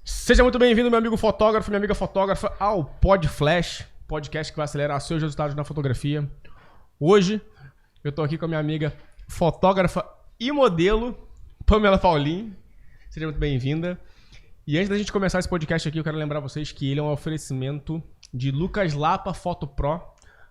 Seja muito bem-vindo, meu amigo fotógrafo, minha amiga fotógrafa, ao Pod Flash, podcast que vai acelerar seus resultados na fotografia. Hoje, eu tô aqui com a minha amiga fotógrafa e modelo, Pamela Paulin. Seja muito bem-vinda. E antes da gente começar esse podcast aqui, eu quero lembrar vocês que ele é um oferecimento de Lucas Lapa Foto Pro.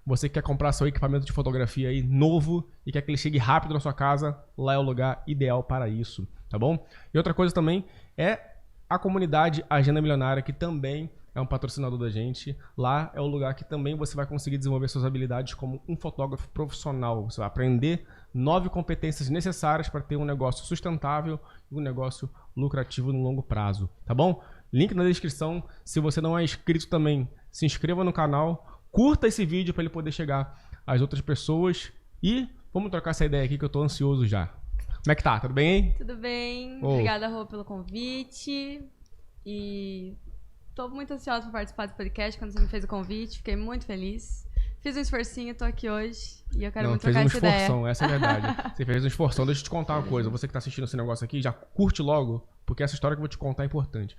Você que quer comprar seu equipamento de fotografia aí novo e quer que ele chegue rápido na sua casa, lá é o lugar ideal para isso, tá bom? E outra coisa também é a comunidade Agenda Milionária, que também é um patrocinador da gente. Lá é o lugar que também você vai conseguir desenvolver suas habilidades como um fotógrafo profissional. Você vai aprender 9 competências necessárias para ter um negócio sustentável e um negócio lucrativo no longo prazo, tá bom? Link na descrição. Se você não é inscrito também, se inscreva no canal, curta esse vídeo para ele poder chegar às outras pessoas e vamos trocar essa ideia aqui que eu tô ansioso já. Como é que tá? Tudo bem, hein? Tudo bem. Obrigada, Rô, pelo convite. E tô muito ansiosa para participar do podcast quando você me fez o convite. Fiquei muito feliz. Fiz um esforcinho, tô aqui hoje e eu quero muito trocar essa ideia. Fez um esforção, essa é a verdade. Você fez um esforção. Deixa eu te contar uma coisa. Você que tá assistindo esse negócio aqui, já curte logo, porque essa história que eu vou te contar é importante.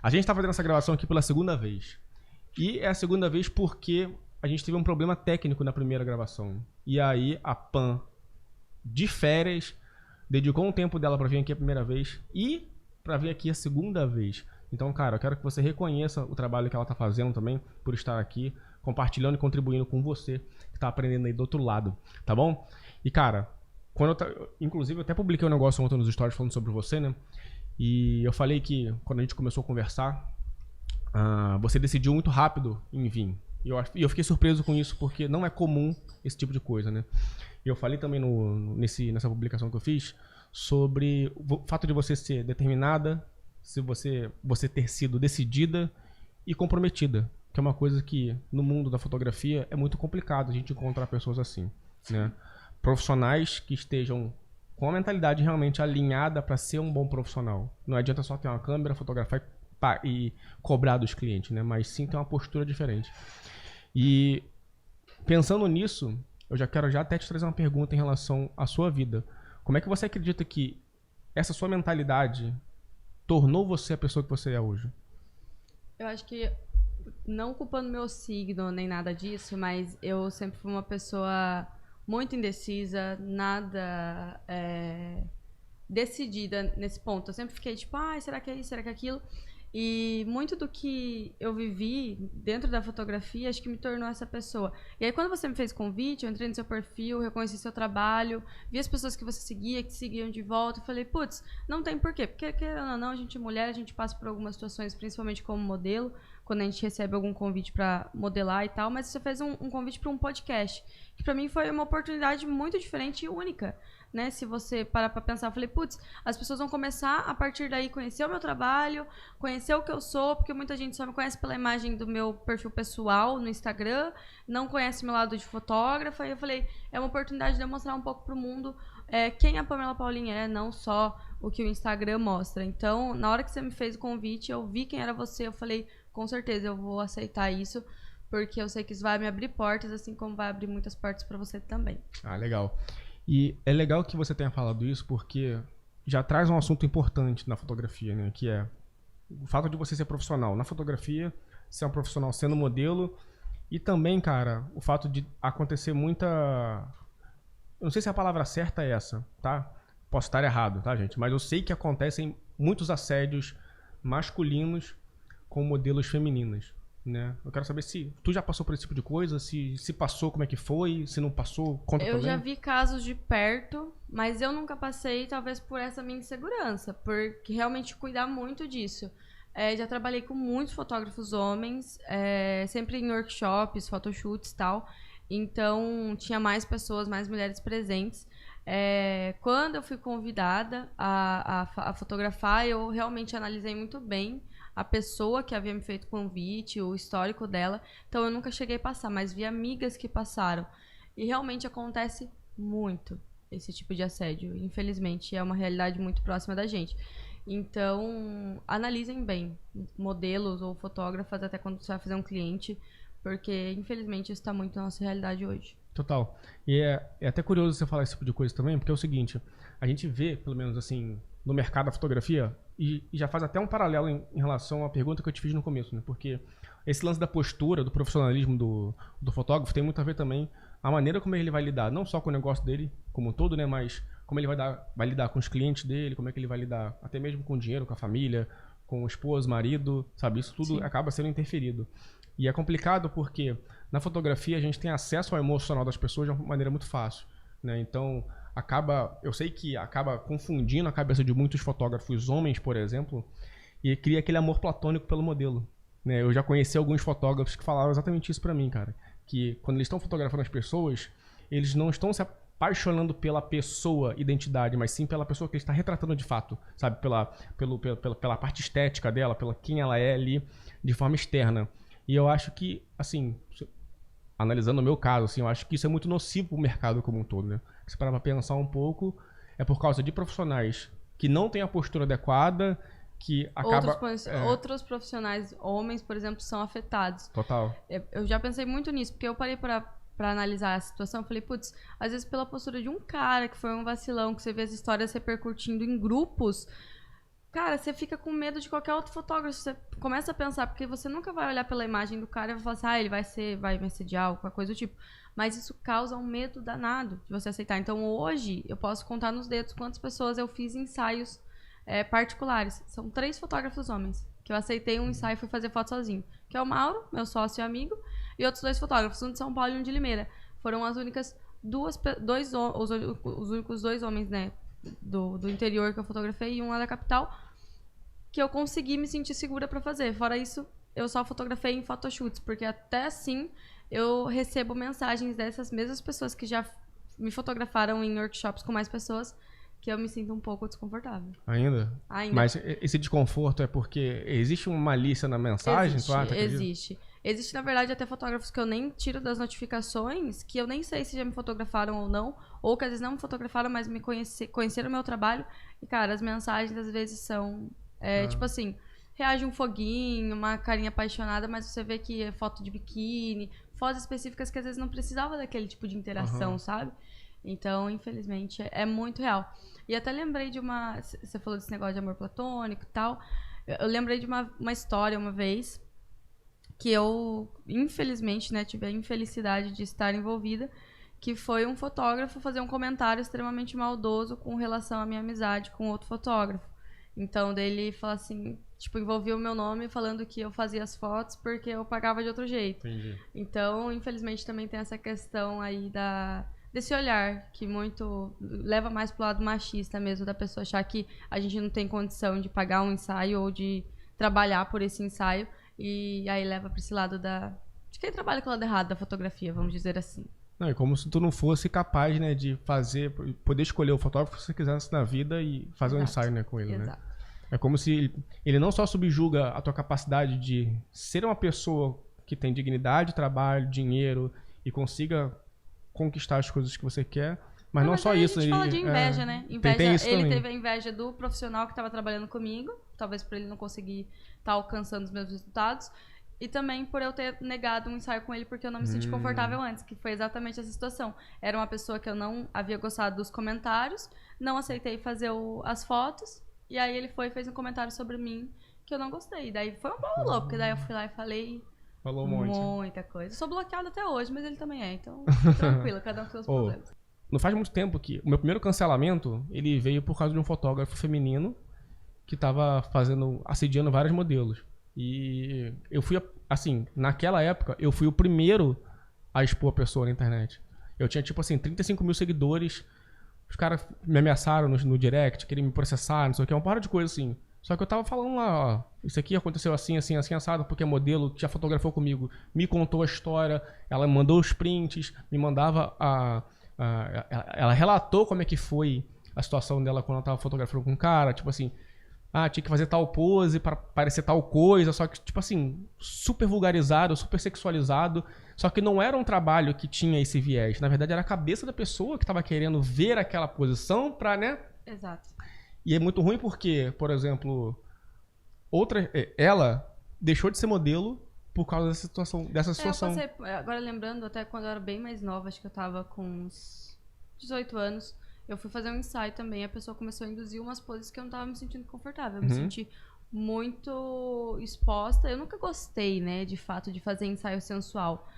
A gente tá fazendo essa gravação aqui pela segunda vez. E é a segunda vez porque a gente teve um problema técnico na primeira gravação. E aí a Pam, de férias, dedicou um tempo dela pra vir aqui a primeira vez e pra vir aqui a segunda vez. Então, cara, eu quero que você reconheça o trabalho que ela tá fazendo também, por estar aqui, compartilhando e contribuindo com você, que tá aprendendo aí do outro lado, tá bom? E, cara, inclusive eu até publiquei um negócio ontem nos stories falando sobre você, né? E eu falei que quando a gente começou a conversar, você decidiu muito rápido em vir. E eu fiquei surpreso com isso, porque não é comum esse tipo de coisa, né? E eu falei também nessa publicação que eu fiz sobre o fato de você ser determinada, se você ter sido decidida e comprometida, que é uma coisa que no mundo da fotografia é muito complicado a gente encontrar pessoas assim, né? Profissionais que estejam com a mentalidade realmente alinhada para ser um bom profissional. Não adianta só ter uma câmera, fotografar e cobrar dos clientes, né? Mas sim ter uma postura diferente. E pensando nisso, eu já quero até te trazer uma pergunta em relação à sua vida. Como é que você acredita que essa sua mentalidade tornou você a pessoa que você é hoje? Eu acho que, não culpando meu signo nem nada disso, mas eu sempre fui uma pessoa muito indecisa, nada decidida nesse ponto. Eu sempre fiquei tipo, será que é isso, será que é aquilo? E muito do que eu vivi dentro da fotografia, acho que me tornou essa pessoa. E aí, quando você me fez convite, eu entrei no seu perfil, reconheci seu trabalho, vi as pessoas que você seguia, que seguiam de volta, e falei, putz, não tem porquê. Porque, querendo ou não, a gente é mulher, a gente passa por algumas situações, principalmente como modelo, quando a gente recebe algum convite para modelar e tal, mas você fez um convite para um podcast, que para mim foi uma oportunidade muito diferente e única. Né? Se você parar pra pensar, eu falei, putz, as pessoas vão começar a partir daí conhecer o meu trabalho, conhecer o que eu sou, porque muita gente só me conhece pela imagem do meu perfil pessoal no Instagram, não conhece meu lado de fotógrafa, e eu falei, é uma oportunidade de eu mostrar um pouco pro mundo quem a Pamela Paulin é, não só o que o Instagram mostra. Então, na hora que você me fez o convite, eu vi quem era você, eu falei, com certeza eu vou aceitar isso, porque eu sei que isso vai me abrir portas, assim como vai abrir muitas portas pra você também. Legal. E é legal que você tenha falado isso porque já traz um assunto importante na fotografia, né? Que é o fato de você ser profissional. Na fotografia, ser um profissional sendo modelo e também, cara, o fato de acontecer muita... Eu não sei se a palavra certa é essa, tá? Posso estar errado, tá, gente? Mas eu sei que acontecem muitos assédios masculinos com modelos femininas. Né? Eu quero saber se tu já passou por esse tipo de coisa, se passou, como é que foi, se não passou, conta também. Eu já vi casos de perto, mas eu nunca passei, talvez por essa minha insegurança, porque realmente cuidar muito disso. Já trabalhei com muitos fotógrafos homens, sempre em workshops, photoshoots e tal, então tinha mais pessoas, mais mulheres presentes. Quando eu fui convidada a fotografar, eu realmente analisei muito bem a pessoa que havia me feito o convite, o histórico dela. Então eu nunca cheguei a passar, mas vi amigas que passaram. E realmente acontece muito esse tipo de assédio. Infelizmente, é uma realidade muito próxima da gente. Então, analisem bem modelos ou fotógrafas até quando você vai fazer um cliente, porque infelizmente isso está muito na nossa realidade hoje. Total. E é até curioso você falar esse tipo de coisa também, porque é o seguinte, a gente vê, pelo menos assim, no mercado da fotografia, e já faz até um paralelo em relação à pergunta que eu te fiz no começo, né? Porque esse lance da postura, do profissionalismo do fotógrafo tem muito a ver também a maneira como ele vai lidar, não só com o negócio dele como um todo, né? Mas como ele vai lidar com os clientes dele, como é que ele vai lidar até mesmo com o dinheiro, com a família, com o esposo, marido, sabe? Isso tudo acaba sendo interferido. E é complicado porque na fotografia a gente tem acesso ao emocional das pessoas de uma maneira muito fácil, né? Então, eu sei que acaba confundindo a cabeça de muitos fotógrafos homens, por exemplo, e cria aquele amor platônico pelo modelo, né? Eu já conheci alguns fotógrafos que falaram exatamente isso pra mim, cara, que quando eles estão fotografando as pessoas, eles não estão se apaixonando pela pessoa, identidade, mas sim pela pessoa que ele está retratando de fato, sabe? Pela parte estética dela, pela quem ela é ali de forma externa. E eu acho que, assim, analisando o meu caso, assim, eu acho que isso é muito nocivo pro mercado como um todo, né? Se parar pra pensar um pouco, é por causa de profissionais que não têm a postura adequada, que acaba... Outros profissionais, homens, por exemplo, são afetados. Total. Eu já pensei muito nisso, porque eu parei pra analisar a situação, eu falei, putz, às vezes pela postura de um cara que foi um vacilão, que você vê as histórias repercutindo em grupos, cara, você fica com medo de qualquer outro fotógrafo. Você começa a pensar, porque você nunca vai olhar pela imagem do cara e vai falar assim, ele vai me assediar ou qualquer coisa do tipo. Mas isso causa um medo danado de você aceitar. Então hoje, eu posso contar nos dedos quantas pessoas eu fiz ensaios particulares. São 3 fotógrafos homens que eu aceitei um ensaio e fui fazer foto sozinho. Que é o Mauro, meu sócio e amigo, e outros 2 fotógrafos, um de São Paulo e um de Limeira. Foram as únicas os únicos 2 homens, né, do interior que eu fotografei e um lá da capital, que eu consegui me sentir segura pra fazer. Fora isso, eu só fotografei em photoshoots, porque até assim eu recebo mensagens dessas mesmas pessoas que já me fotografaram em workshops com mais pessoas, que eu me sinto um pouco desconfortável. Ainda? Mas esse desconforto é porque existe uma malícia na mensagem? Existe, na verdade, até fotógrafos que eu nem tiro das notificações, que eu nem sei se já me fotografaram ou não, ou que às vezes não me fotografaram, mas me conheceram o meu trabalho. E, cara, as mensagens às vezes são, tipo assim, reage um foguinho, uma carinha apaixonada, mas você vê que é foto de biquíni, fotos específicas que às vezes não precisava daquele tipo de interação, sabe? Então, infelizmente, é muito real. E até lembrei de uma... Você falou desse negócio de amor platônico e tal. Eu lembrei de uma história uma vez que eu, infelizmente, né, tive a infelicidade de estar envolvida, que foi um fotógrafo fazer um comentário extremamente maldoso com relação à minha amizade com outro fotógrafo. Então, dele falar assim, tipo, envolvia o meu nome falando que eu fazia as fotos porque eu pagava de outro jeito. Entendi. Então, infelizmente, também tem essa questão aí desse olhar que muito leva mais pro lado machista mesmo, da pessoa achar que a gente não tem condição de pagar um ensaio ou de trabalhar por esse ensaio, e aí leva para esse lado de quem trabalha com o lado errado da fotografia, vamos dizer assim. Não, é como se tu não fosse capaz, né, de poder escolher o fotógrafo que você quisesse na vida e fazer um ensaio, né, com ele, Exato. né? É como se ele não só subjuga a tua capacidade de ser uma pessoa que tem dignidade, trabalho, dinheiro e consiga conquistar as coisas que você quer, mas não só isso. A gente fala de inveja, né? Inveja, tem isso ele também. teve a inveja do profissional que estava trabalhando comigo, talvez por ele não conseguir estar alcançando os meus resultados, e também por eu ter negado um ensaio com ele porque eu não me senti confortável antes, que foi exatamente essa situação. Era uma pessoa que eu não havia gostado dos comentários, não aceitei fazer as fotos, e aí ele fez um comentário sobre mim que eu não gostei. Daí foi um bolo louco, porque daí eu fui lá e falei... Falou um monte. Muita coisa. Eu sou bloqueada até hoje, mas ele também é, então tranquilo, cada um com seus problemas. Não faz muito tempo que o meu primeiro cancelamento, ele veio por causa de um fotógrafo feminino que tava assediando vários modelos. E eu fui, assim, naquela época, eu fui o primeiro a expor a pessoa na internet. Eu tinha, tipo assim, 35 mil seguidores. Os caras me ameaçaram no direct, queriam me processar, não sei o que, uma porra de coisa assim. Só que eu tava falando lá, ó, isso aqui aconteceu assim, assim, assim, assado, porque a modelo que já fotografou comigo me contou a história, ela me mandou os prints, me mandava ela relatou como é que foi a situação dela quando ela tava fotografando com um cara, tipo assim, tinha que fazer tal pose para parecer tal coisa, só que, tipo assim, super vulgarizado, super sexualizado, só que não era um trabalho que tinha esse viés, na verdade era a cabeça da pessoa que tava querendo ver aquela posição pra, né? Exato. E é muito ruim porque, por exemplo, ela deixou de ser modelo por causa dessa situação. Agora lembrando, até quando eu era bem mais nova, acho que eu tava com uns 18 anos, eu fui fazer um ensaio também, a pessoa começou a induzir umas poses que eu não tava me sentindo confortável. Eu me senti muito exposta. Eu nunca gostei, né, de fato, de fazer ensaio sensual.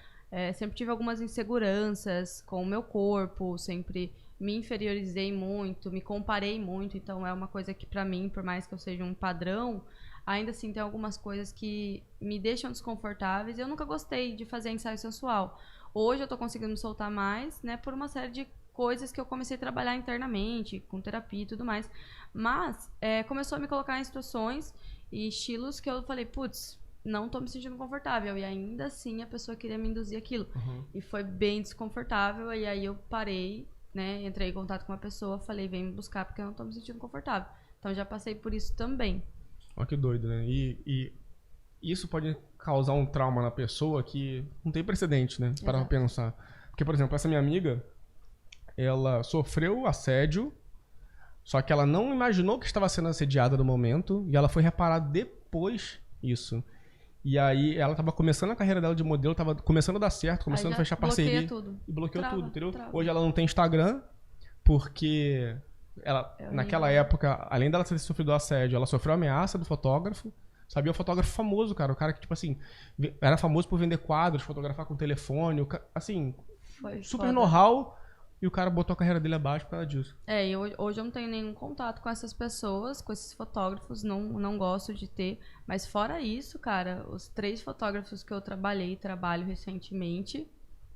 Sempre tive algumas inseguranças com o meu corpo, sempre me inferiorizei muito, me comparei muito. Então é uma coisa que pra mim, por mais que eu seja um padrão, ainda assim tem algumas coisas que me deixam desconfortáveis. Eu nunca gostei de fazer ensaio sensual. Hoje eu tô conseguindo me soltar mais, né, por uma série de coisas que eu comecei a trabalhar internamente, com terapia e tudo mais. Mas começou a me colocar em situações e estilos que eu falei, putz, não tô me sentindo confortável. E ainda assim a pessoa queria me induzir aquilo. E foi bem desconfortável. E aí eu parei, né, entrei em contato com uma pessoa, falei, vem me buscar porque eu não tô me sentindo confortável. Então já passei por isso também. Olha que doido, né? E isso pode causar um trauma na pessoa que não tem precedente, né? Para pensar. Porque, por exemplo, essa minha amiga, ela sofreu assédio, só que ela não imaginou que estava sendo assediada no momento, e ela foi reparar depois isso. E aí ela estava começando a carreira dela de modelo, estava começando a dar certo, começando a fechar parceria. Tudo. E bloqueou tudo, entendeu? Trava. Hoje ela não tem Instagram, porque ela, naquela época, além dela ter sofrido assédio, ela sofreu ameaça do fotógrafo. Sabia, um fotógrafo famoso, cara. O cara que, tipo assim, era famoso por vender quadros, fotografar com telefone. Assim, super know-how. E o cara botou a carreira dele abaixo por causa disso. E hoje eu não tenho nenhum contato com essas pessoas, com esses fotógrafos. Não gosto de ter. Mas fora isso, cara, os 3 fotógrafos que eu trabalhei e trabalho recentemente,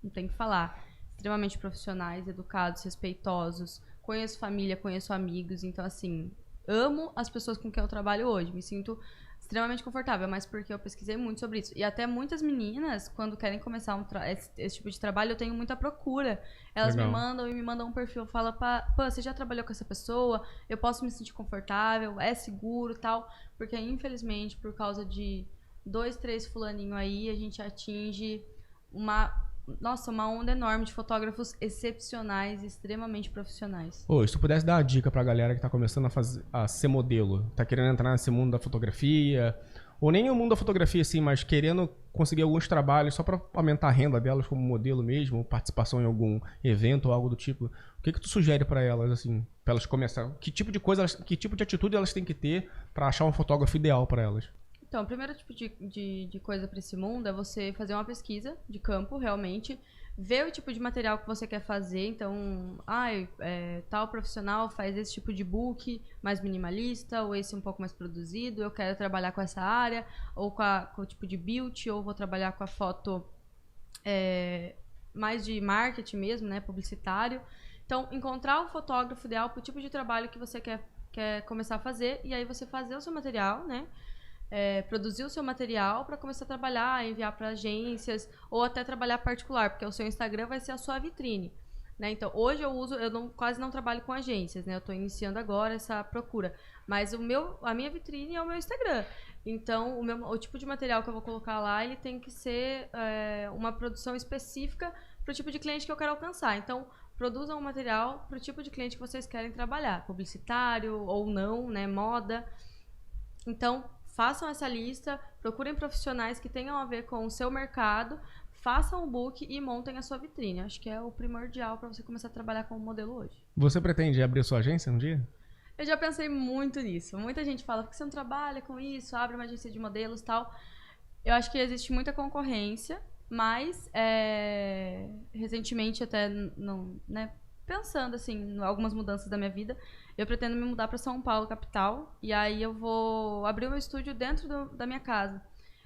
não tem o que falar. Extremamente profissionais, educados, respeitosos. Conheço família, conheço amigos. Então, assim, amo as pessoas com quem eu trabalho hoje. Me sinto extremamente confortável, mas porque eu pesquisei muito sobre isso. E até muitas meninas, quando querem começar esse tipo de trabalho, eu tenho muita procura. Elas me mandam um perfil, falam, pô, você já trabalhou com essa pessoa? Eu posso me sentir confortável? É seguro, tal? Porque, infelizmente, por causa de 2, 3 fulaninho aí, a gente atinge uma onda enorme de fotógrafos excepcionais, extremamente profissionais. Ô, se tu pudesse dar uma dica pra galera que tá começando a ser modelo, tá querendo entrar nesse mundo da fotografia, ou nem o mundo da fotografia assim, mas querendo conseguir alguns trabalhos só pra aumentar a renda delas como modelo mesmo, participação em algum evento ou algo do tipo, o que tu sugere pra elas, assim, pra elas começarem? Que tipo de coisa, que tipo de atitude elas têm que ter pra achar um fotógrafo ideal pra elas? Então, o primeiro tipo de coisa para esse mundo é você fazer uma pesquisa de campo, realmente, ver o tipo de material que você quer fazer. Então, tal profissional faz esse tipo de book mais minimalista, ou esse um pouco mais produzido, eu quero trabalhar com essa área, ou com o tipo de beauty, ou vou trabalhar com a foto mais de marketing mesmo, né, publicitário. Então, encontrar o fotógrafo ideal para o tipo de trabalho que você quer começar a fazer, e aí você fazer o seu material, né? Produzir o seu material para começar a trabalhar, enviar para agências ou até trabalhar particular, porque o seu Instagram vai ser a sua vitrine, né? Então, hoje quase não trabalho com agências, né? Eu estou iniciando agora essa procura, mas a minha vitrine é o meu Instagram. Então, o tipo de material que eu vou colocar lá, ele tem que ser uma produção específica para o tipo de cliente que eu quero alcançar. Então, produzam um material para o tipo de cliente que vocês querem trabalhar, publicitário ou não, né? Moda. Então, façam essa lista, procurem profissionais que tenham a ver com o seu mercado, façam o book e montem a sua vitrine. Acho que é o primordial para você começar a trabalhar como modelo hoje. Você pretende abrir sua agência um dia? Eu já pensei muito nisso. Muita gente fala, por que você não trabalha com isso? Abre uma agência de modelos e tal. Eu acho que existe muita concorrência, mas recentemente até, né, pensando assim, em algumas mudanças da minha vida, eu pretendo me mudar para São Paulo, capital, e aí eu vou abrir o meu estúdio dentro da minha casa.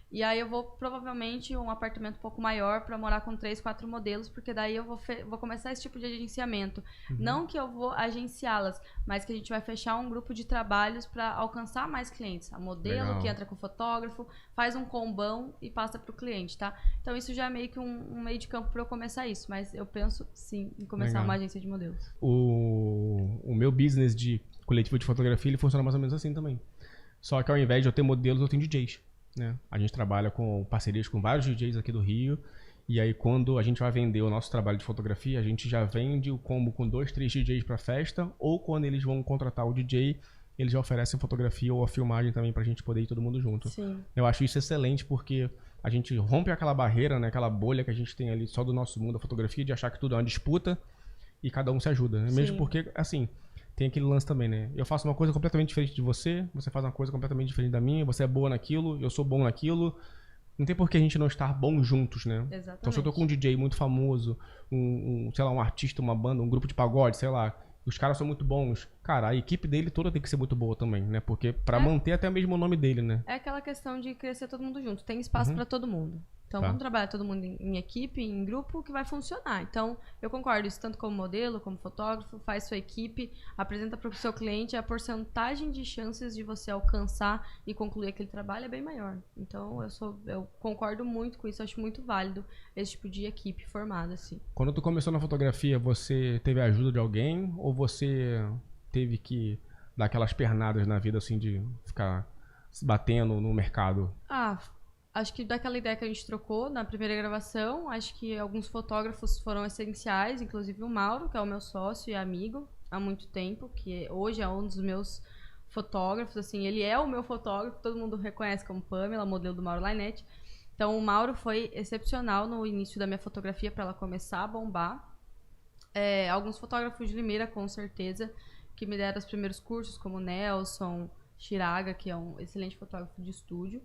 E aí eu vou, provavelmente, um apartamento um pouco maior para morar com 3, 4 modelos, porque daí eu vou começar esse tipo de agenciamento. Não que eu vou agenciá-las, mas que a gente vai fechar um grupo de trabalhos para alcançar mais clientes. A modelo que entra com o fotógrafo, faz um combão e passa para o cliente, tá? Então isso já é meio que um meio de campo para eu começar isso, mas eu penso sim em começar uma agência de modelos. O meu business de coletivo de fotografia, ele funciona mais ou menos assim também. Só que ao invés de eu ter modelos, eu tenho DJs. Né? A gente trabalha com parcerias com vários DJs aqui do Rio. E aí quando a gente vai vender o nosso trabalho de fotografia, a gente já vende o combo com 2, 3 DJs para festa. Ou quando eles vão contratar o DJ, eles já oferecem fotografia ou a filmagem também pra gente poder ir todo mundo junto. Sim. Eu acho isso excelente porque a gente rompe aquela barreira, né? Aquela bolha que a gente tem ali só do nosso mundo da fotografia, de achar que tudo é uma disputa. e cada um se ajuda, né? Mesmo Sim. porque, assim, tem aquele lance também, né? Eu faço uma coisa completamente diferente de você, você faz uma coisa completamente diferente da minha, você é boa naquilo, eu sou bom naquilo. Não tem por que a gente não estar bom juntos, né? Exatamente. Então, se eu tô com um DJ muito famoso, sei lá, um artista, uma banda, um grupo de pagode, sei lá, os caras são muito bons, cara, a equipe dele toda tem que ser muito boa também, né? Porque pra manter até mesmo o nome dele, né? É aquela questão de crescer todo mundo junto. Tem espaço pra todo mundo. Então, Tá. vamos trabalhar todo mundo em equipe, em grupo, que vai funcionar. Então, eu concordo. Isso tanto como modelo, como fotógrafo, faz sua equipe, apresenta para o seu cliente, a porcentagem de chances de você alcançar e concluir aquele trabalho é bem maior. Então, eu concordo muito com isso. Acho muito válido esse tipo de equipe formada, assim. Quando tu começou na fotografia, você teve a ajuda de alguém ou você teve que dar aquelas pernadas na vida, assim, de ficar se batendo no mercado? Acho que daquela ideia que a gente trocou na primeira gravação, acho que alguns fotógrafos foram essenciais, inclusive o Mauro, que é o meu sócio e amigo há muito tempo, que hoje é um dos meus fotógrafos, assim, ele é o meu fotógrafo, todo mundo reconhece como Pamela, modelo do Mauro Lainete. Então o Mauro foi excepcional no início da minha fotografia para ela começar a bombar. Alguns fotógrafos de Limeira, com certeza, que me deram os primeiros cursos, como o Nelson Chiraga, que é um excelente fotógrafo de estúdio.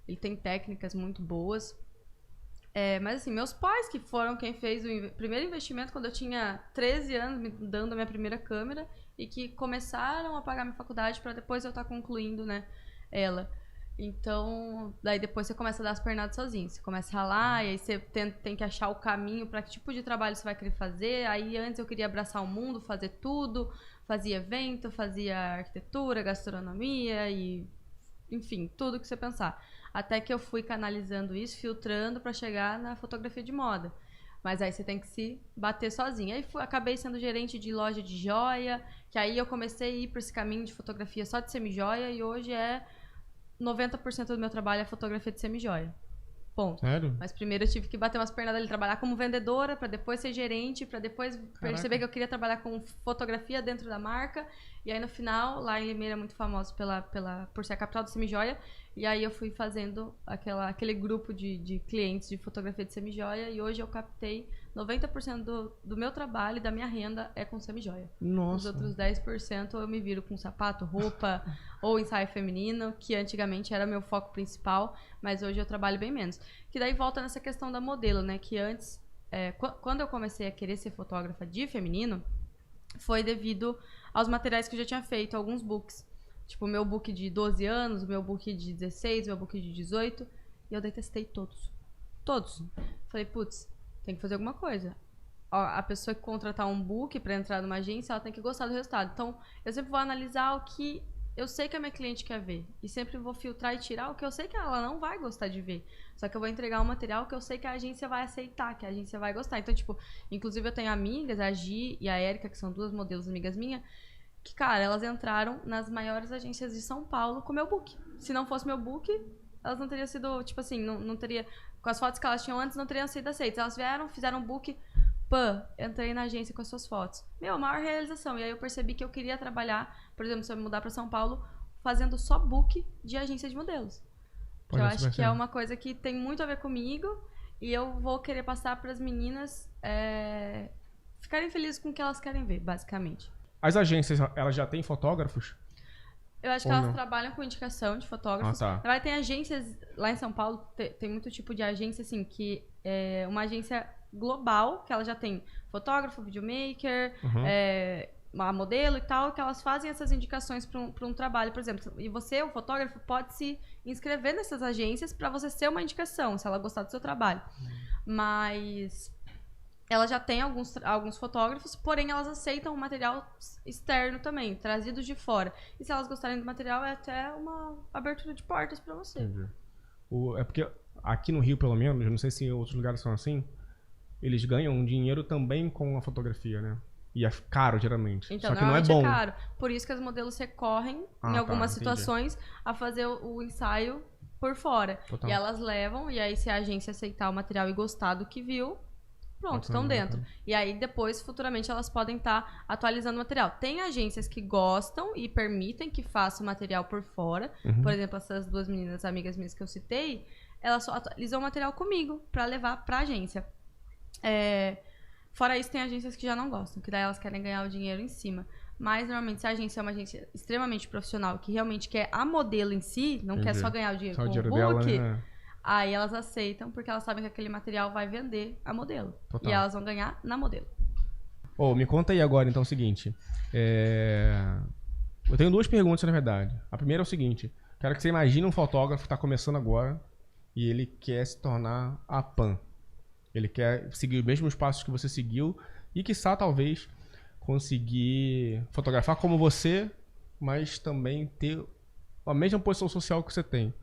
Ele tem técnicas muito boas. Mas assim, meus pais que foram quem fez o primeiro investimento quando eu tinha 13 anos, me dando a minha primeira câmera, e que começaram a pagar minha faculdade para depois eu estar concluindo, né, ela. Então, daí depois você começa a dar as pernadas sozinho. Você começa a ralar, e aí você tem que achar o caminho para que tipo de trabalho você vai querer fazer. Aí antes eu queria abraçar o mundo, fazer tudo. Fazia evento, fazia arquitetura, gastronomia e... enfim, tudo que você pensar. Até que eu fui canalizando isso, filtrando para chegar na fotografia de moda. Mas aí você tem que se bater sozinha. Aí acabei sendo gerente de loja de joia, que aí eu comecei a ir por esse caminho de fotografia só de semi-joia, e hoje 90% do meu trabalho é fotografia de semi-joia. Ponto. Sério? Mas primeiro eu tive que bater umas pernas ali, trabalhar como vendedora, para depois ser gerente, para depois perceber que eu queria trabalhar com fotografia dentro da marca. E aí no final, lá em Limeira é muito famoso por ser a capital do semi-joia. E aí eu fui fazendo aquele grupo de clientes de fotografia de semi-joia. E hoje eu captei 90% do meu trabalho e da minha renda é com semi-joia. Nossa. Os outros 10% eu me viro com sapato, roupa ou ensaio feminino, que antigamente era meu foco principal, mas hoje eu trabalho bem menos. Que daí volta nessa questão da modelo, né? Que antes, quando eu comecei a querer ser fotógrafa de feminino, foi devido aos materiais que eu já tinha feito, alguns books. Tipo, o meu book de 12 anos, o meu book de 16, o meu book de 18. E eu detestei todos. Todos. Falei, putz, tem que fazer alguma coisa. A pessoa que contratar um book pra entrar numa agência, ela tem que gostar do resultado. Então, eu sempre vou analisar o que eu sei que a minha cliente quer ver. E sempre vou filtrar e tirar o que eu sei que ela não vai gostar de ver. Só que eu vou entregar um material que eu sei que a agência vai aceitar, que a agência vai gostar. Então, tipo, inclusive eu tenho amigas, a Gi e a Erika, que são duas modelos amigas minhas, que, cara, elas entraram nas maiores agências de São Paulo com meu book. Se não fosse meu book, elas não teriam sido, tipo assim, não teria... Com as fotos que elas tinham antes, não teriam sido aceitas. Elas vieram, fizeram um book... entrei na agência com as suas fotos. A maior realização. E aí eu percebi que eu queria trabalhar, por exemplo, se eu me mudar pra São Paulo, fazendo só book de agência de modelos. Que eu acho que é uma coisa que tem muito a ver comigo e eu vou querer passar pras meninas ficarem felizes com o que elas querem ver, basicamente. As agências, elas já têm fotógrafos? Eu acho que elas trabalham com indicação de fotógrafos. Ah, tá. Vai ter agências, lá em São Paulo, tem muito tipo de agência, assim, que é uma agência global, que ela já tem fotógrafo, videomaker, uma modelo e tal, que elas fazem essas indicações para um trabalho, por exemplo. E você, o fotógrafo, pode se inscrever nessas agências para você ser uma indicação, se ela gostar do seu trabalho. Mas ela já tem alguns fotógrafos, porém elas aceitam o material externo também, trazidos de fora. E se elas gostarem do material, é até uma abertura de portas para você. Entendi. É porque aqui no Rio, pelo menos, não sei se em outros lugares são assim, eles ganham dinheiro também com a fotografia, né? E é caro, geralmente. Então, só que não é normalmente bom. é caro. Por isso que as modelos recorrem, em algumas situações, a fazer o ensaio por fora. Total. E elas levam, e aí se a agência aceitar o material e gostar do que viu, pronto, estão dentro. E aí depois, futuramente, elas podem estar atualizando o material. Tem agências que gostam e permitem que faça o material por fora. Por exemplo, essas duas meninas, amigas minhas que eu citei, elas só atualizam o material comigo para levar para a agência. Fora isso, tem agências que já não gostam, que daí elas querem ganhar o dinheiro em cima. Mas, normalmente, se a agência é uma agência extremamente profissional, que realmente quer a modelo em si, não quer só ganhar o dinheiro Só com o dinheiro o book, dela, né? aí elas aceitam, porque elas sabem que aquele material vai vender a modelo. Total. E elas vão ganhar na modelo. Me conta aí agora, então, o seguinte. Eu tenho 2 perguntas, na verdade. A primeira é o seguinte. Quero que você imagine um fotógrafo que está começando agora e ele quer se tornar a Pan. Ele quer seguir os mesmos passos que você seguiu e, quiçá, talvez, conseguir fotografar como você, mas também ter a mesma posição social que você tem.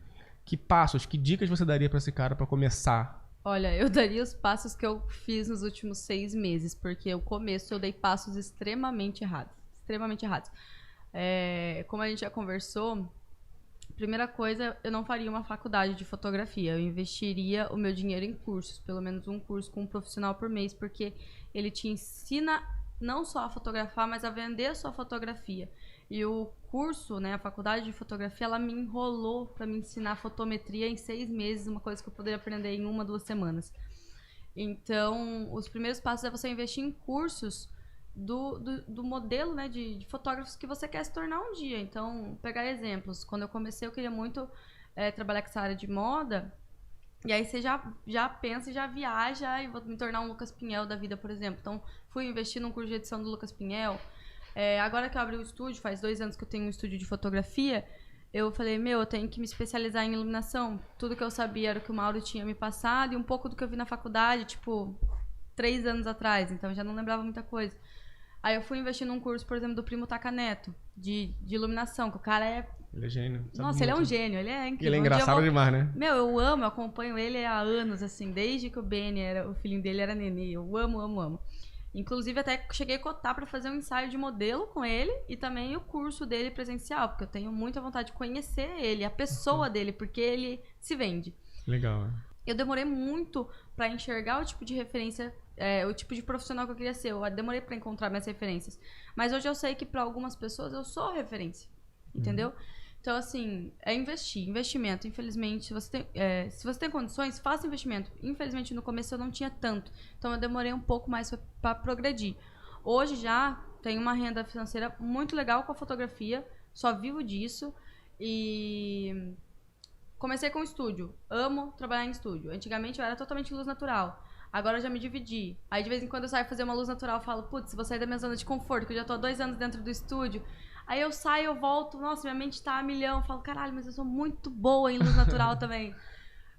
Que passos, que dicas você daria para esse cara para começar? Olha, eu daria os passos que eu fiz nos últimos 6 meses, porque o começo eu dei passos extremamente errados. Extremamente errados. Como a gente já conversou, primeira coisa, eu não faria uma faculdade de fotografia. Eu investiria o meu dinheiro em cursos, pelo menos um curso com um profissional por mês, porque ele te ensina não só a fotografar, mas a vender a sua fotografia. E o curso, né, a faculdade de fotografia, ela me enrolou para me ensinar fotometria em 6 meses, uma coisa que eu poderia aprender em 1, 2 semanas. Então, os primeiros passos é você investir em cursos do modelo, né, de fotógrafos que você quer se tornar um dia. Então, pegar exemplos. Quando eu comecei, eu queria muito trabalhar com essa área de moda. E aí você já pensa e já viaja e vou me tornar um Lucas Pinhel da vida, por exemplo. Então, fui investir num curso de edição do Lucas Pinhel. Agora que eu abri o estúdio, faz 2 anos que eu tenho um estúdio de fotografia, eu falei, eu tenho que me especializar em iluminação. Tudo que eu sabia era o que o Mauro tinha me passado e um pouco do que eu vi na faculdade, tipo, 3 anos atrás. Então, eu já não lembrava muita coisa. Aí eu fui investir num curso, por exemplo, do Primo Taca Neto, de iluminação, que o cara é... Ele é gênio. Nossa, ele é um gênio, ele é incrível. Ele é engraçado demais, né? Eu amo, eu acompanho ele há anos, assim, desde que o Benny o filhinho dele era nenê. Eu amo, amo, amo. Inclusive, até cheguei a cotar para fazer um ensaio de modelo com ele e também o curso dele presencial, porque eu tenho muita vontade de conhecer ele, a pessoa dele, porque ele se vende. Legal. Eu demorei muito para enxergar o tipo de referência, o tipo de profissional que eu queria ser. Eu demorei para encontrar minhas referências. Mas hoje eu sei que para algumas pessoas eu sou referência, entendeu? Então, assim, investimento. Infelizmente, se você tem condições, faça investimento. Infelizmente, no começo eu não tinha tanto. Então, eu demorei um pouco mais para progredir. Hoje já tenho uma renda financeira muito legal com a fotografia. Só vivo disso. E comecei com o estúdio. Amo trabalhar em estúdio. Antigamente, eu era totalmente luz natural. Agora eu já me dividi. Aí, de vez em quando, eu saio fazer uma luz natural. Eu falo, putz, vou sair da minha zona de conforto, que eu já tô há 2 anos dentro do estúdio. Aí eu saio, eu volto, nossa, minha mente tá a milhão. Eu falo, caralho, mas eu sou muito boa em luz natural também.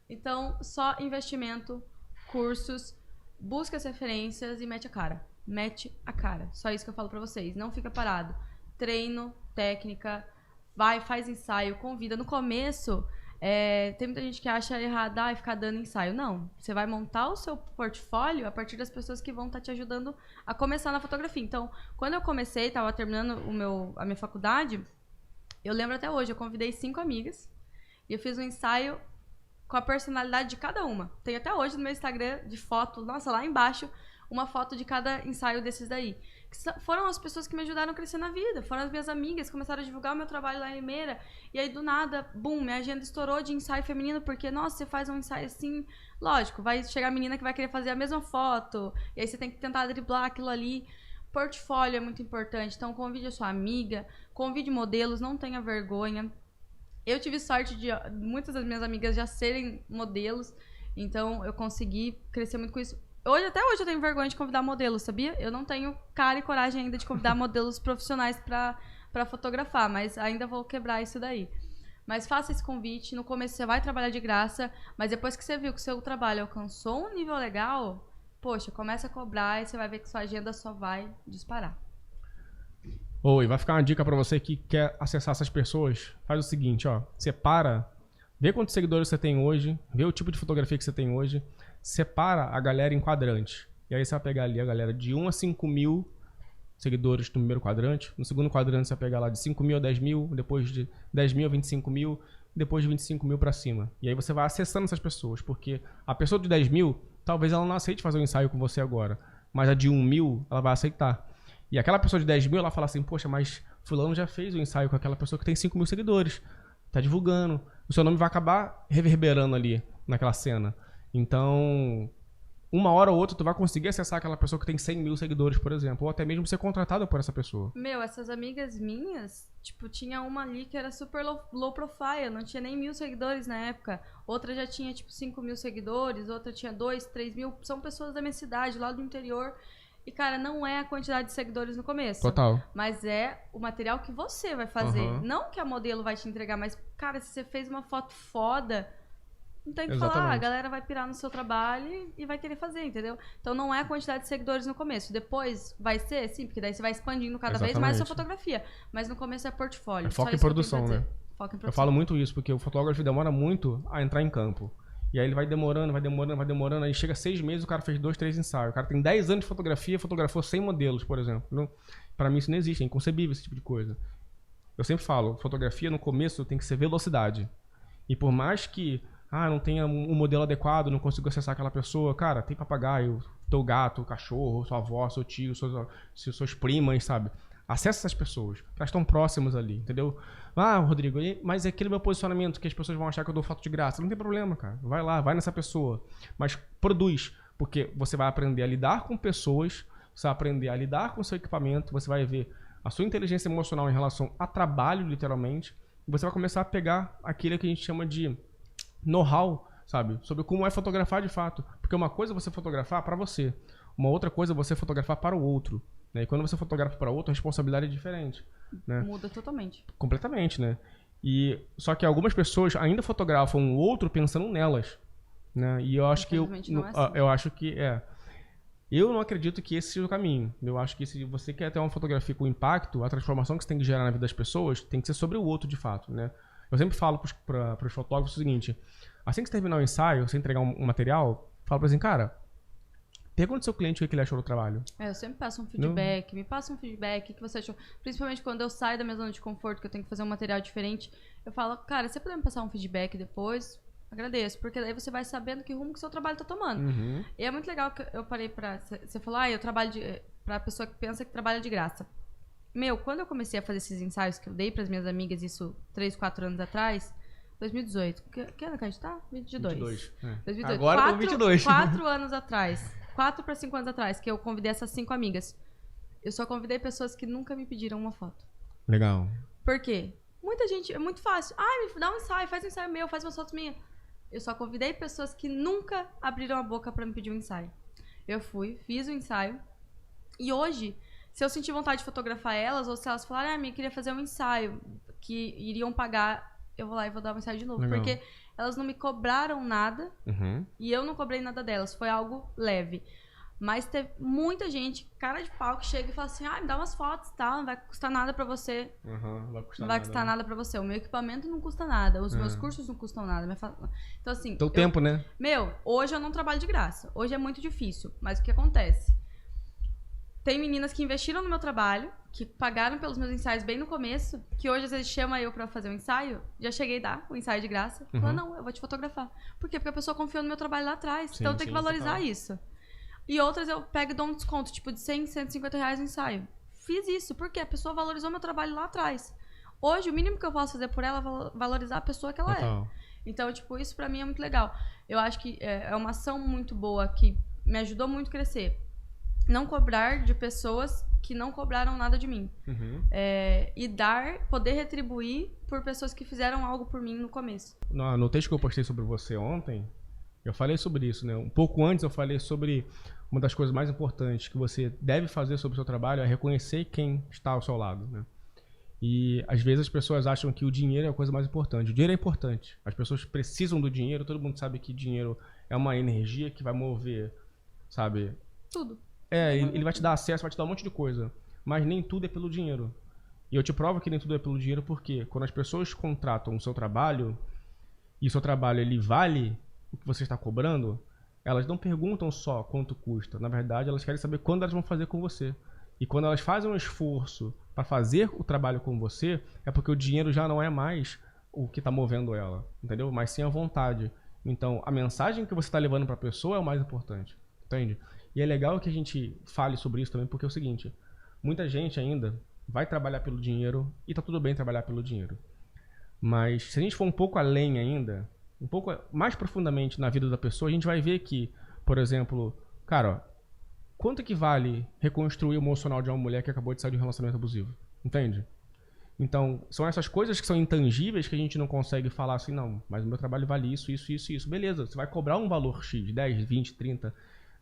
Então, só investimento, cursos, busca as referências e mete a cara. Mete a cara. Só isso que eu falo pra vocês. Não fica parado. Treino, técnica, vai, faz ensaio, convida. No começo, tem muita gente que acha errado ficar dando ensaio. Não, você vai montar o seu portfólio a partir das pessoas que vão estar te ajudando a começar na fotografia. Então, quando eu comecei, estava terminando a minha faculdade, eu lembro até hoje, eu convidei 5 amigas e eu fiz um ensaio com a personalidade de cada uma. Tem até hoje no meu Instagram de foto, nossa, lá embaixo, uma foto de cada ensaio desses daí. Foram as pessoas que me ajudaram a crescer na vida. Foram as minhas amigas, começaram a divulgar o meu trabalho lá em Limeira. E aí, do nada, bum, minha agenda estourou de ensaio feminino, porque, nossa, você faz um ensaio assim, lógico, vai chegar a menina que vai querer fazer a mesma foto, e aí você tem que tentar driblar aquilo ali. Portfólio é muito importante, então convide a sua amiga, convide modelos, não tenha vergonha. Eu tive sorte de muitas das minhas amigas já serem modelos, então eu consegui crescer muito com isso. Até hoje eu tenho vergonha de convidar modelos, sabia? Eu não tenho cara e coragem ainda de convidar modelos profissionais pra fotografar, mas ainda vou quebrar isso daí. Mas faça esse convite, no começo você vai trabalhar de graça, mas depois que você viu que o seu trabalho alcançou um nível legal, poxa, começa a cobrar e você vai ver que sua agenda só vai disparar. E vai ficar uma dica pra você que quer acessar essas pessoas. Faz o seguinte, separa, vê quantos seguidores você tem hoje, vê o tipo de fotografia que você tem hoje, separa a galera em quadrantes. E aí você vai pegar ali a galera de 1 a 5 mil seguidores no primeiro quadrante. No segundo quadrante você vai pegar lá de 5 mil a 10 mil, depois de 10 mil a 25 mil, depois de 25 mil pra cima. E aí você vai acessando essas pessoas, porque a pessoa de 10 mil, talvez ela não aceite fazer um ensaio com você agora, mas a de 1 mil, ela vai aceitar. E aquela pessoa de 10 mil, ela fala assim, poxa, mas fulano já fez o ensaio com aquela pessoa que tem 5 mil seguidores, tá divulgando. O seu nome vai acabar reverberando ali naquela cena. Então, uma hora ou outra tu vai conseguir acessar aquela pessoa que tem 100 mil seguidores, por exemplo. Ou até mesmo ser contratado por essa pessoa. Meu, essas amigas minhas, tipo, tinha uma ali que era super low profile, não tinha nem 1.000 seguidores na época. Outra já tinha, tipo, 5 mil seguidores, outra tinha 2, 3 mil. São pessoas da minha cidade, lá do interior. E, cara, não é a quantidade de seguidores no começo. Total. Mas é o material que você vai fazer. Não que a modelo vai te entregar, mas, cara, se você fez uma foto foda, não tem que falar. A galera vai pirar no seu trabalho e vai querer fazer, entendeu? Então não é a quantidade de seguidores no começo. Depois vai ser, sim, porque daí você vai expandindo cada vez mais a sua fotografia. Mas no começo é portfólio. É foco em produção, né? Foco em produção. Eu falo muito isso, porque o fotógrafo demora muito a entrar em campo. E aí ele vai demorando, aí chega 6 meses, o cara fez 2, 3 ensaios. O cara tem 10 anos de fotografia, fotografou 100 modelos, por exemplo. Pra mim isso não existe, é inconcebível esse tipo de coisa. Eu sempre falo, fotografia no começo tem que ser velocidade. E por mais que não tenha um modelo adequado, não consigo acessar aquela pessoa, cara, tem papagaio, teu gato, cachorro, sua avó, seu tio, suas primas, sabe? Acessa essas pessoas, elas estão próximas ali, entendeu? Rodrigo, mas é aquele meu posicionamento que as pessoas vão achar que eu dou foto de graça. Não tem problema, cara. Vai lá, vai nessa pessoa. Mas produz, porque você vai aprender a lidar com pessoas, você vai aprender a lidar com o seu equipamento, você vai ver a sua inteligência emocional em relação a trabalho, literalmente, e você vai começar a pegar aquilo que a gente chama de know-how, sabe? Sobre como é fotografar de fato. Porque uma coisa é você fotografar para você, uma outra coisa é você fotografar para o outro. Né? E quando você fotografa para outro, a responsabilidade é diferente. Né? Muda totalmente. Completamente, né? Só que algumas pessoas ainda fotografam o outro pensando nelas. Né? E eu acho que eu não acredito que esse seja o caminho. Eu acho que se você quer ter uma fotografia com impacto, a transformação que você tem que gerar na vida das pessoas tem que ser sobre o outro de fato, né? Eu sempre falo para os fotógrafos o seguinte: assim que você terminar o ensaio, você entregar um material, fala para eles, cara, pergunta ao seu cliente o que ele achou do trabalho. Eu sempre peço um feedback, me passa um feedback, o que você achou. Principalmente quando eu saio da minha zona de conforto, que eu tenho que fazer um material diferente, eu falo, cara, você puder me passar um feedback depois, agradeço, porque daí você vai sabendo que rumo que o seu trabalho tá tomando. E é muito legal que eu parei pra... Você falou, eu trabalho pra pessoa que pensa que trabalha de graça. Meu, quando eu comecei a fazer esses ensaios que eu dei pras minhas amigas, isso 3, 4 anos atrás, 2018. Que ano que a gente tá? 22. 2018. Agora com 22. 4 anos atrás. 4 para 5 anos atrás, que eu convidei essas 5 amigas. Eu só convidei pessoas que nunca me pediram uma foto. Legal. Por quê? Muita gente, é muito fácil. Me dá um ensaio, faz um ensaio meu, faz umas fotos minhas. Eu só convidei pessoas que nunca abriram a boca pra me pedir um ensaio. Eu fui, fiz o ensaio. E hoje, se eu sentir vontade de fotografar elas, ou se elas falarem, eu queria fazer um ensaio, que iriam pagar, eu vou lá e vou dar um ensaio de novo. Legal. Porque elas não me cobraram nada, e eu não cobrei nada delas. Foi algo leve. Mas teve muita gente, cara de pau, que chega e fala assim, me dá umas fotos, tá? Não vai custar nada pra você. Não vai custar nada pra você. O meu equipamento não custa nada. Os meus cursos não custam nada. Então, assim... Teu tempo, né? Meu, hoje eu não trabalho de graça. Hoje é muito difícil. Mas o que acontece? Tem meninas que investiram no meu trabalho, que pagaram pelos meus ensaios bem no começo, que hoje às vezes chama eu pra fazer um ensaio, já cheguei a dar o ensaio de graça. Fala, não, eu vou te fotografar. Por quê? Porque a pessoa confiou no meu trabalho lá atrás. Então eu tenho que valorizar isso. E outras eu pego e dou um desconto, tipo de 100, 150 reais no ensaio. Fiz isso, porque a pessoa valorizou meu trabalho lá atrás. Hoje, o mínimo que eu posso fazer por ela é valorizar a pessoa que ela é. Então, tipo, isso pra mim é muito legal. Eu acho que é uma ação muito boa, que me ajudou muito a crescer. Não cobrar de pessoas que não cobraram nada de mim. E poder retribuir por pessoas que fizeram algo por mim no começo. No texto que eu postei sobre você ontem, eu falei sobre isso, né? Um pouco antes eu falei sobre uma das coisas mais importantes que você deve fazer sobre o seu trabalho é reconhecer quem está ao seu lado, né? E às vezes as pessoas acham que o dinheiro é a coisa mais importante. O dinheiro é importante. As pessoas precisam do dinheiro. Todo mundo sabe que dinheiro é uma energia que vai mover, sabe? Tudo. Ele vai te dar acesso, vai te dar um monte de coisa. Mas nem tudo é pelo dinheiro. E eu te provo que nem tudo é pelo dinheiro porque quando as pessoas contratam o seu trabalho e o seu trabalho ele vale o que você está cobrando, elas não perguntam só quanto custa. Na verdade, elas querem saber quando elas vão fazer com você. E quando elas fazem um esforço para fazer o trabalho com você, é porque o dinheiro já não é mais o que está movendo ela, entendeu? Mas sim a vontade. Então, a mensagem que você está levando para a pessoa é o mais importante, entende? E é legal que a gente fale sobre isso também, porque é o seguinte, muita gente ainda vai trabalhar pelo dinheiro e tá tudo bem trabalhar pelo dinheiro. Mas se a gente for um pouco além ainda, um pouco mais profundamente na vida da pessoa, a gente vai ver que Por exemplo, cara, quanto que vale reconstruir o emocional de uma mulher que acabou de sair de um relacionamento abusivo? Entende? Então, são essas coisas que são intangíveis que a gente não consegue falar assim, não, mas o meu trabalho vale isso, isso, isso, isso. Beleza, você vai cobrar um valor X, 10, 20, 30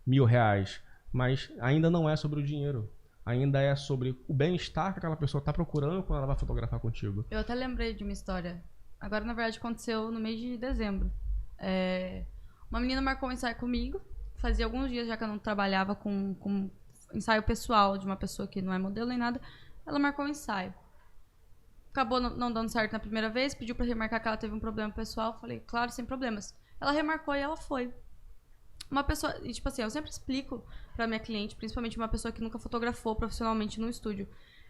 mil reais, mas ainda não é sobre o dinheiro. Ainda é sobre o bem-estar que aquela pessoa está procurando quando ela vai fotografar contigo. Eu até lembrei de uma história. Agora, na verdade, aconteceu no mês de dezembro. Uma menina marcou um ensaio comigo. Fazia alguns dias já que eu não trabalhava com ensaio pessoal de uma pessoa que não é modelo nem nada. Ela marcou um ensaio. Acabou não dando certo na primeira vez, pediu pra remarcar que ela teve um problema pessoal. Falei, claro, sem problemas. Ela remarcou e ela foi. Uma pessoa, e tipo assim, eu sempre explico pra minha cliente, principalmente uma pessoa que nunca fotografou profissionalmente no estúdio.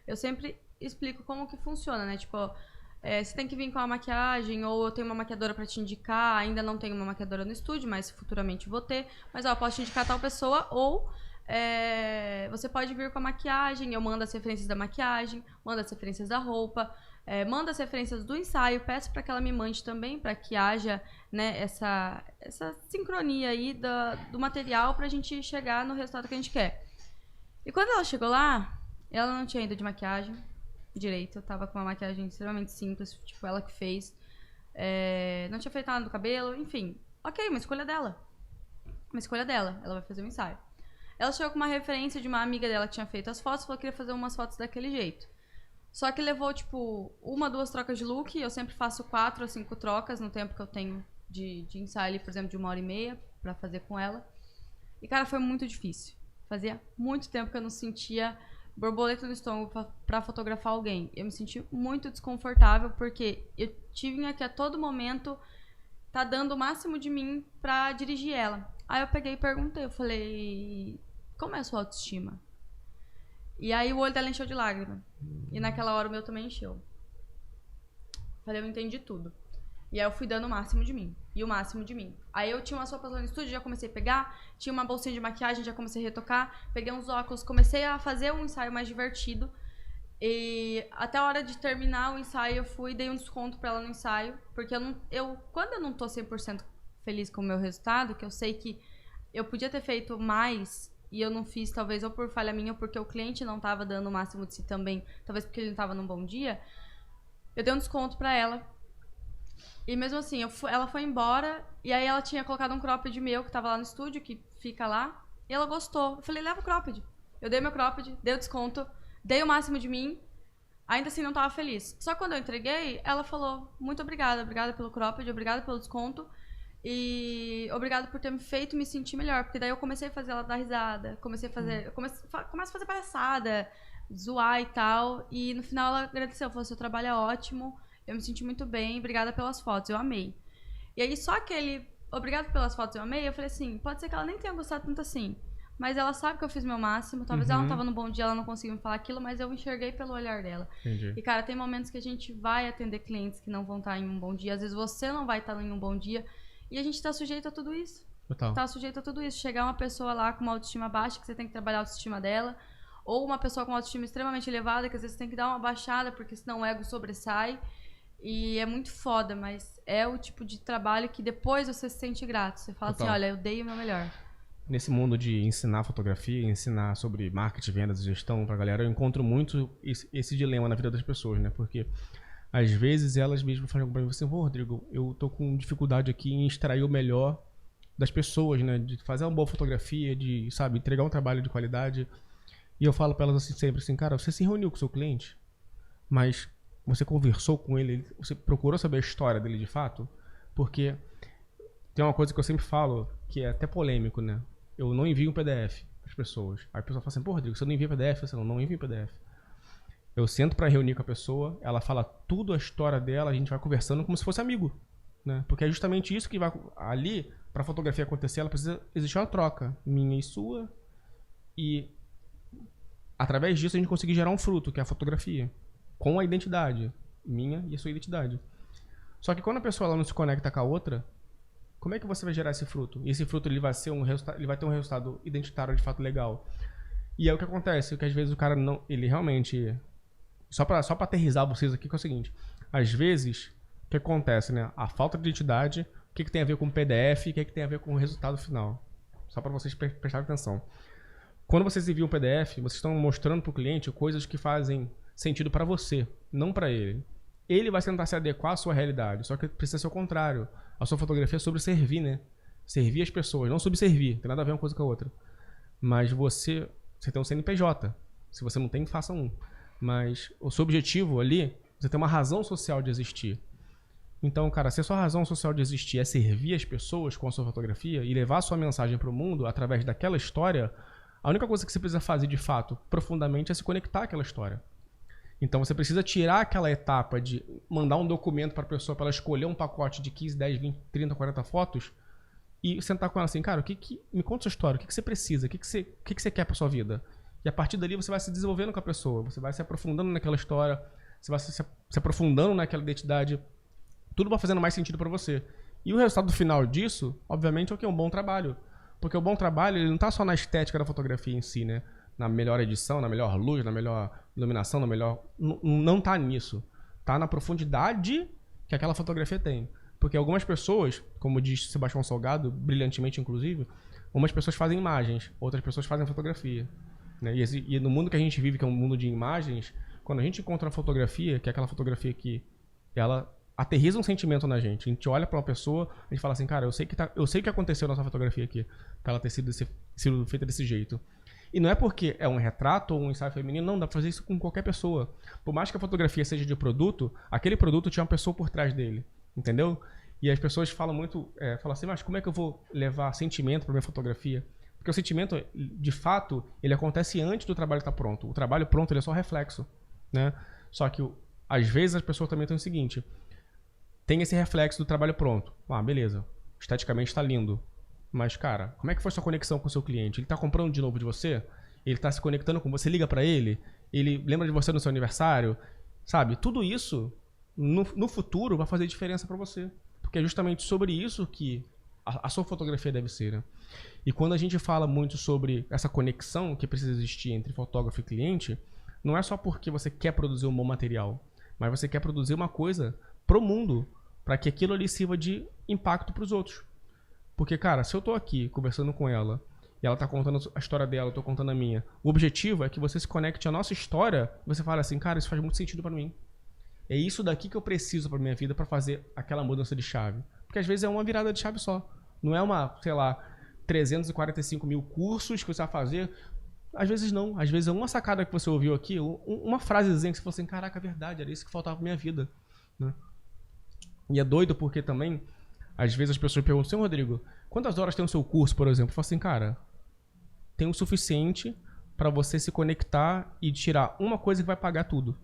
Eu sempre explico como que funciona, né? Tipo, você tem que vir com a maquiagem, ou eu tenho uma maquiadora pra te indicar, ainda não tenho uma maquiadora no estúdio, mas futuramente vou ter. Mas, ó, eu posso te indicar tal pessoa, ou você pode vir com a maquiagem, eu mando as referências da maquiagem, mando as referências da roupa, manda as referências do ensaio, peço para que ela me mande também, para que haja, né, essa sincronia aí do material pra gente chegar no resultado que a gente quer. E quando ela chegou lá, ela não tinha ido de maquiagem direito, eu tava com uma maquiagem extremamente simples, tipo, ela que fez, não tinha feito nada no cabelo, enfim, ok, uma escolha dela, ela vai fazer um ensaio. Ela chegou com uma referência de uma amiga dela que tinha feito as fotos, falou que queria fazer umas fotos daquele jeito. Só que levou, tipo, 1, 2 trocas de look. Eu sempre faço 4 ou 5 trocas no tempo que eu tenho de ensaio ali, por exemplo, de 1h30 pra fazer com ela. E, cara, foi muito difícil. Fazia muito tempo que eu não sentia borboleta no estômago pra fotografar alguém. Eu me senti muito desconfortável porque eu tinha que a todo momento tá dando o máximo de mim pra dirigir ela. Aí eu peguei e perguntei, eu falei, como é a sua autoestima? E aí o olho dela encheu de lágrima. E naquela hora o meu também encheu. Falei, eu entendi tudo. E aí eu fui dando o máximo de mim. E o máximo de mim. Aí eu tinha umas roupas lá no estúdio, já comecei a pegar. Tinha uma bolsinha de maquiagem, já comecei a retocar. Peguei uns óculos, comecei a fazer um ensaio mais divertido. E até a hora de terminar o ensaio, eu fui e dei um desconto pra ela no ensaio. Porque quando eu não tô 100% feliz com o meu resultado, que eu sei que eu podia ter feito mais e eu não fiz, talvez ou por falha minha ou porque o cliente não tava dando o máximo de si também, talvez porque ele não tava num bom dia, eu dei um desconto pra ela. E mesmo assim, ela foi embora e aí ela tinha colocado um cropped meu que tava lá no estúdio, que fica lá, e ela gostou. Eu falei, leva o cropped. Eu dei meu cropped, dei o desconto, dei o máximo de mim, ainda assim não tava feliz. Só que quando eu entreguei, ela falou, muito obrigada pelo cropped, obrigada pelo desconto. E obrigado por ter me feito me sentir melhor. Porque daí eu comecei a fazer ela dar risada. Começo a fazer palhaçada, zoar e tal. E no final ela agradeceu. Falou, seu trabalho é ótimo. Eu me senti muito bem. Obrigada pelas fotos. Eu amei. E aí só aquele obrigado pelas fotos, eu amei. Eu falei assim, pode ser que ela nem tenha gostado tanto assim. Mas ela sabe que eu fiz meu máximo. Talvez ela não tava no bom dia, ela não conseguiu me falar aquilo. Mas eu enxerguei pelo olhar dela. Entendi. E cara, tem momentos que a gente vai atender clientes que não vão estar em um bom dia. Às vezes você não vai estar em um bom dia. E a gente tá sujeito a tudo isso. Total. Tá sujeito a tudo isso. Chegar uma pessoa lá com uma autoestima baixa, que você tem que trabalhar a autoestima dela. Ou uma pessoa com uma autoestima extremamente elevada, que às vezes você tem que dar uma baixada, porque senão o ego sobressai. E é muito foda, mas é o tipo de trabalho que depois você se sente grato. Você fala Total. assim, olha, eu dei o meu melhor. Nesse mundo de ensinar fotografia, ensinar sobre marketing, vendas e gestão pra galera, eu encontro muito esse dilema na vida das pessoas, né? Porque às vezes elas mesmas falam pra mim assim, Rodrigo, eu tô com dificuldade aqui em extrair o melhor das pessoas, né? De fazer uma boa fotografia, de, sabe, entregar um trabalho de qualidade. E eu falo pra elas assim, sempre assim, cara, você se reuniu com o seu cliente, mas você conversou com ele, você procurou saber a história dele de fato? Porque tem uma coisa que eu sempre falo, que é até polêmico, né? Eu não envio um PDF para as pessoas. Aí a pessoa fala assim, pô, Rodrigo, você não envia PDF? Eu não envio PDF. Eu sento para reunir com a pessoa, ela fala tudo a história dela, a gente vai conversando como se fosse amigo, né? Porque é justamente isso que vai ali, para a fotografia acontecer, ela precisa existir uma troca, minha e sua, e através disso a gente conseguir gerar um fruto, que é a fotografia, com a identidade, minha e a sua identidade. Só que quando a pessoa ela não se conecta com a outra, como é que você vai gerar esse fruto? E esse fruto ele vai ter um resultado identitário de fato legal. E é o que acontece, que às vezes o cara não, ele realmente, só pra aterrizar vocês aqui, que é o seguinte, às vezes, o que acontece, né? A falta de identidade, o que tem a ver com o PDF, o que tem a ver com o resultado final, só para vocês prestarem atenção. Quando vocês enviam um PDF, vocês estão mostrando para o cliente coisas que fazem sentido para você, não para ele. Ele vai tentar se adequar à sua realidade, só que precisa ser o contrário. A sua fotografia é sobre servir, né? Servir as pessoas, não subservir. Não tem nada a ver uma coisa com a outra. Mas você tem um CNPJ. Se você não tem, faça um. Mas o seu objetivo ali, você tem uma razão social de existir. Então, cara, se a sua razão social de existir é servir as pessoas com a sua fotografia e levar a sua mensagem para o mundo através daquela história, a única coisa que você precisa fazer de fato, profundamente, é se conectar àquela história. Então você precisa tirar aquela etapa de mandar um documento para a pessoa para ela escolher um pacote de 15, 10, 20, 30, 40 fotos e sentar com ela assim, cara, me conta sua história, o que você precisa, o que você quer para sua vida? E a partir dali você vai se desenvolvendo com a pessoa, você vai se aprofundando naquela história, você vai se aprofundando naquela identidade, tudo vai fazendo mais sentido para você. E o resultado final disso, obviamente, é o que? Um bom trabalho. Porque o bom trabalho, ele não está só na estética da fotografia em si, né? Na melhor edição, na melhor luz, na melhor iluminação, na melhor... Não tá nisso. Tá na profundidade que aquela fotografia tem. Porque algumas pessoas, como diz Sebastião Salgado, brilhantemente inclusive, umas pessoas fazem imagens, outras pessoas fazem fotografia. Né? E no mundo que a gente vive, que é um mundo de imagens, quando a gente encontra uma fotografia, que é aquela fotografia que ela aterriza um sentimento na gente. A gente olha pra uma pessoa, a gente fala assim, cara, eu sei o que aconteceu nessa fotografia aqui, pra ela ter sido feita desse jeito. E não é porque é um retrato ou um ensaio feminino, não, dá pra fazer isso com qualquer pessoa. Por mais que a fotografia seja de produto, aquele produto tinha uma pessoa por trás dele, entendeu? E as pessoas falam muito, falam assim, mas como é que eu vou levar sentimento pra minha fotografia? Porque o sentimento, de fato, ele acontece antes do trabalho estar pronto. O trabalho pronto, ele é só reflexo, né? Só que, às vezes, as pessoas também têm o seguinte, tem esse reflexo do trabalho pronto. Ah, beleza, esteticamente está lindo. Mas, cara, como é que foi sua conexão com o seu cliente? Ele tá comprando de novo de você? Ele tá se conectando com você? Liga pra ele? Ele lembra de você no seu aniversário? Sabe? Tudo isso, no futuro, vai fazer diferença pra você. Porque é justamente sobre isso que a sua fotografia deve ser, né? E quando a gente fala muito sobre essa conexão que precisa existir entre fotógrafo e cliente, não é só porque você quer produzir um bom material, mas você quer produzir uma coisa pro mundo, para que aquilo ali sirva de impacto pros outros. Porque, cara, se eu tô aqui conversando com ela e ela tá contando a história dela, eu tô contando a minha, o objetivo é que você se conecte à nossa história e você fale assim, cara, isso faz muito sentido pra mim. É isso daqui que eu preciso pra minha vida pra fazer aquela mudança de chave. Porque às vezes é uma virada de chave só. Não é uma, sei lá, 345 mil cursos que você vai fazer. Às vezes não. Às vezes é uma sacada que você ouviu aqui, uma frasezinha que você falou assim, caraca, é verdade, era isso que faltava pra minha vida. Né? E é doido porque também... Às vezes as pessoas perguntam assim, Rodrigo, quantas horas tem o seu curso, por exemplo? Eu falo assim, cara, tem o suficiente para você se conectar e tirar uma coisa que vai pagar tudo.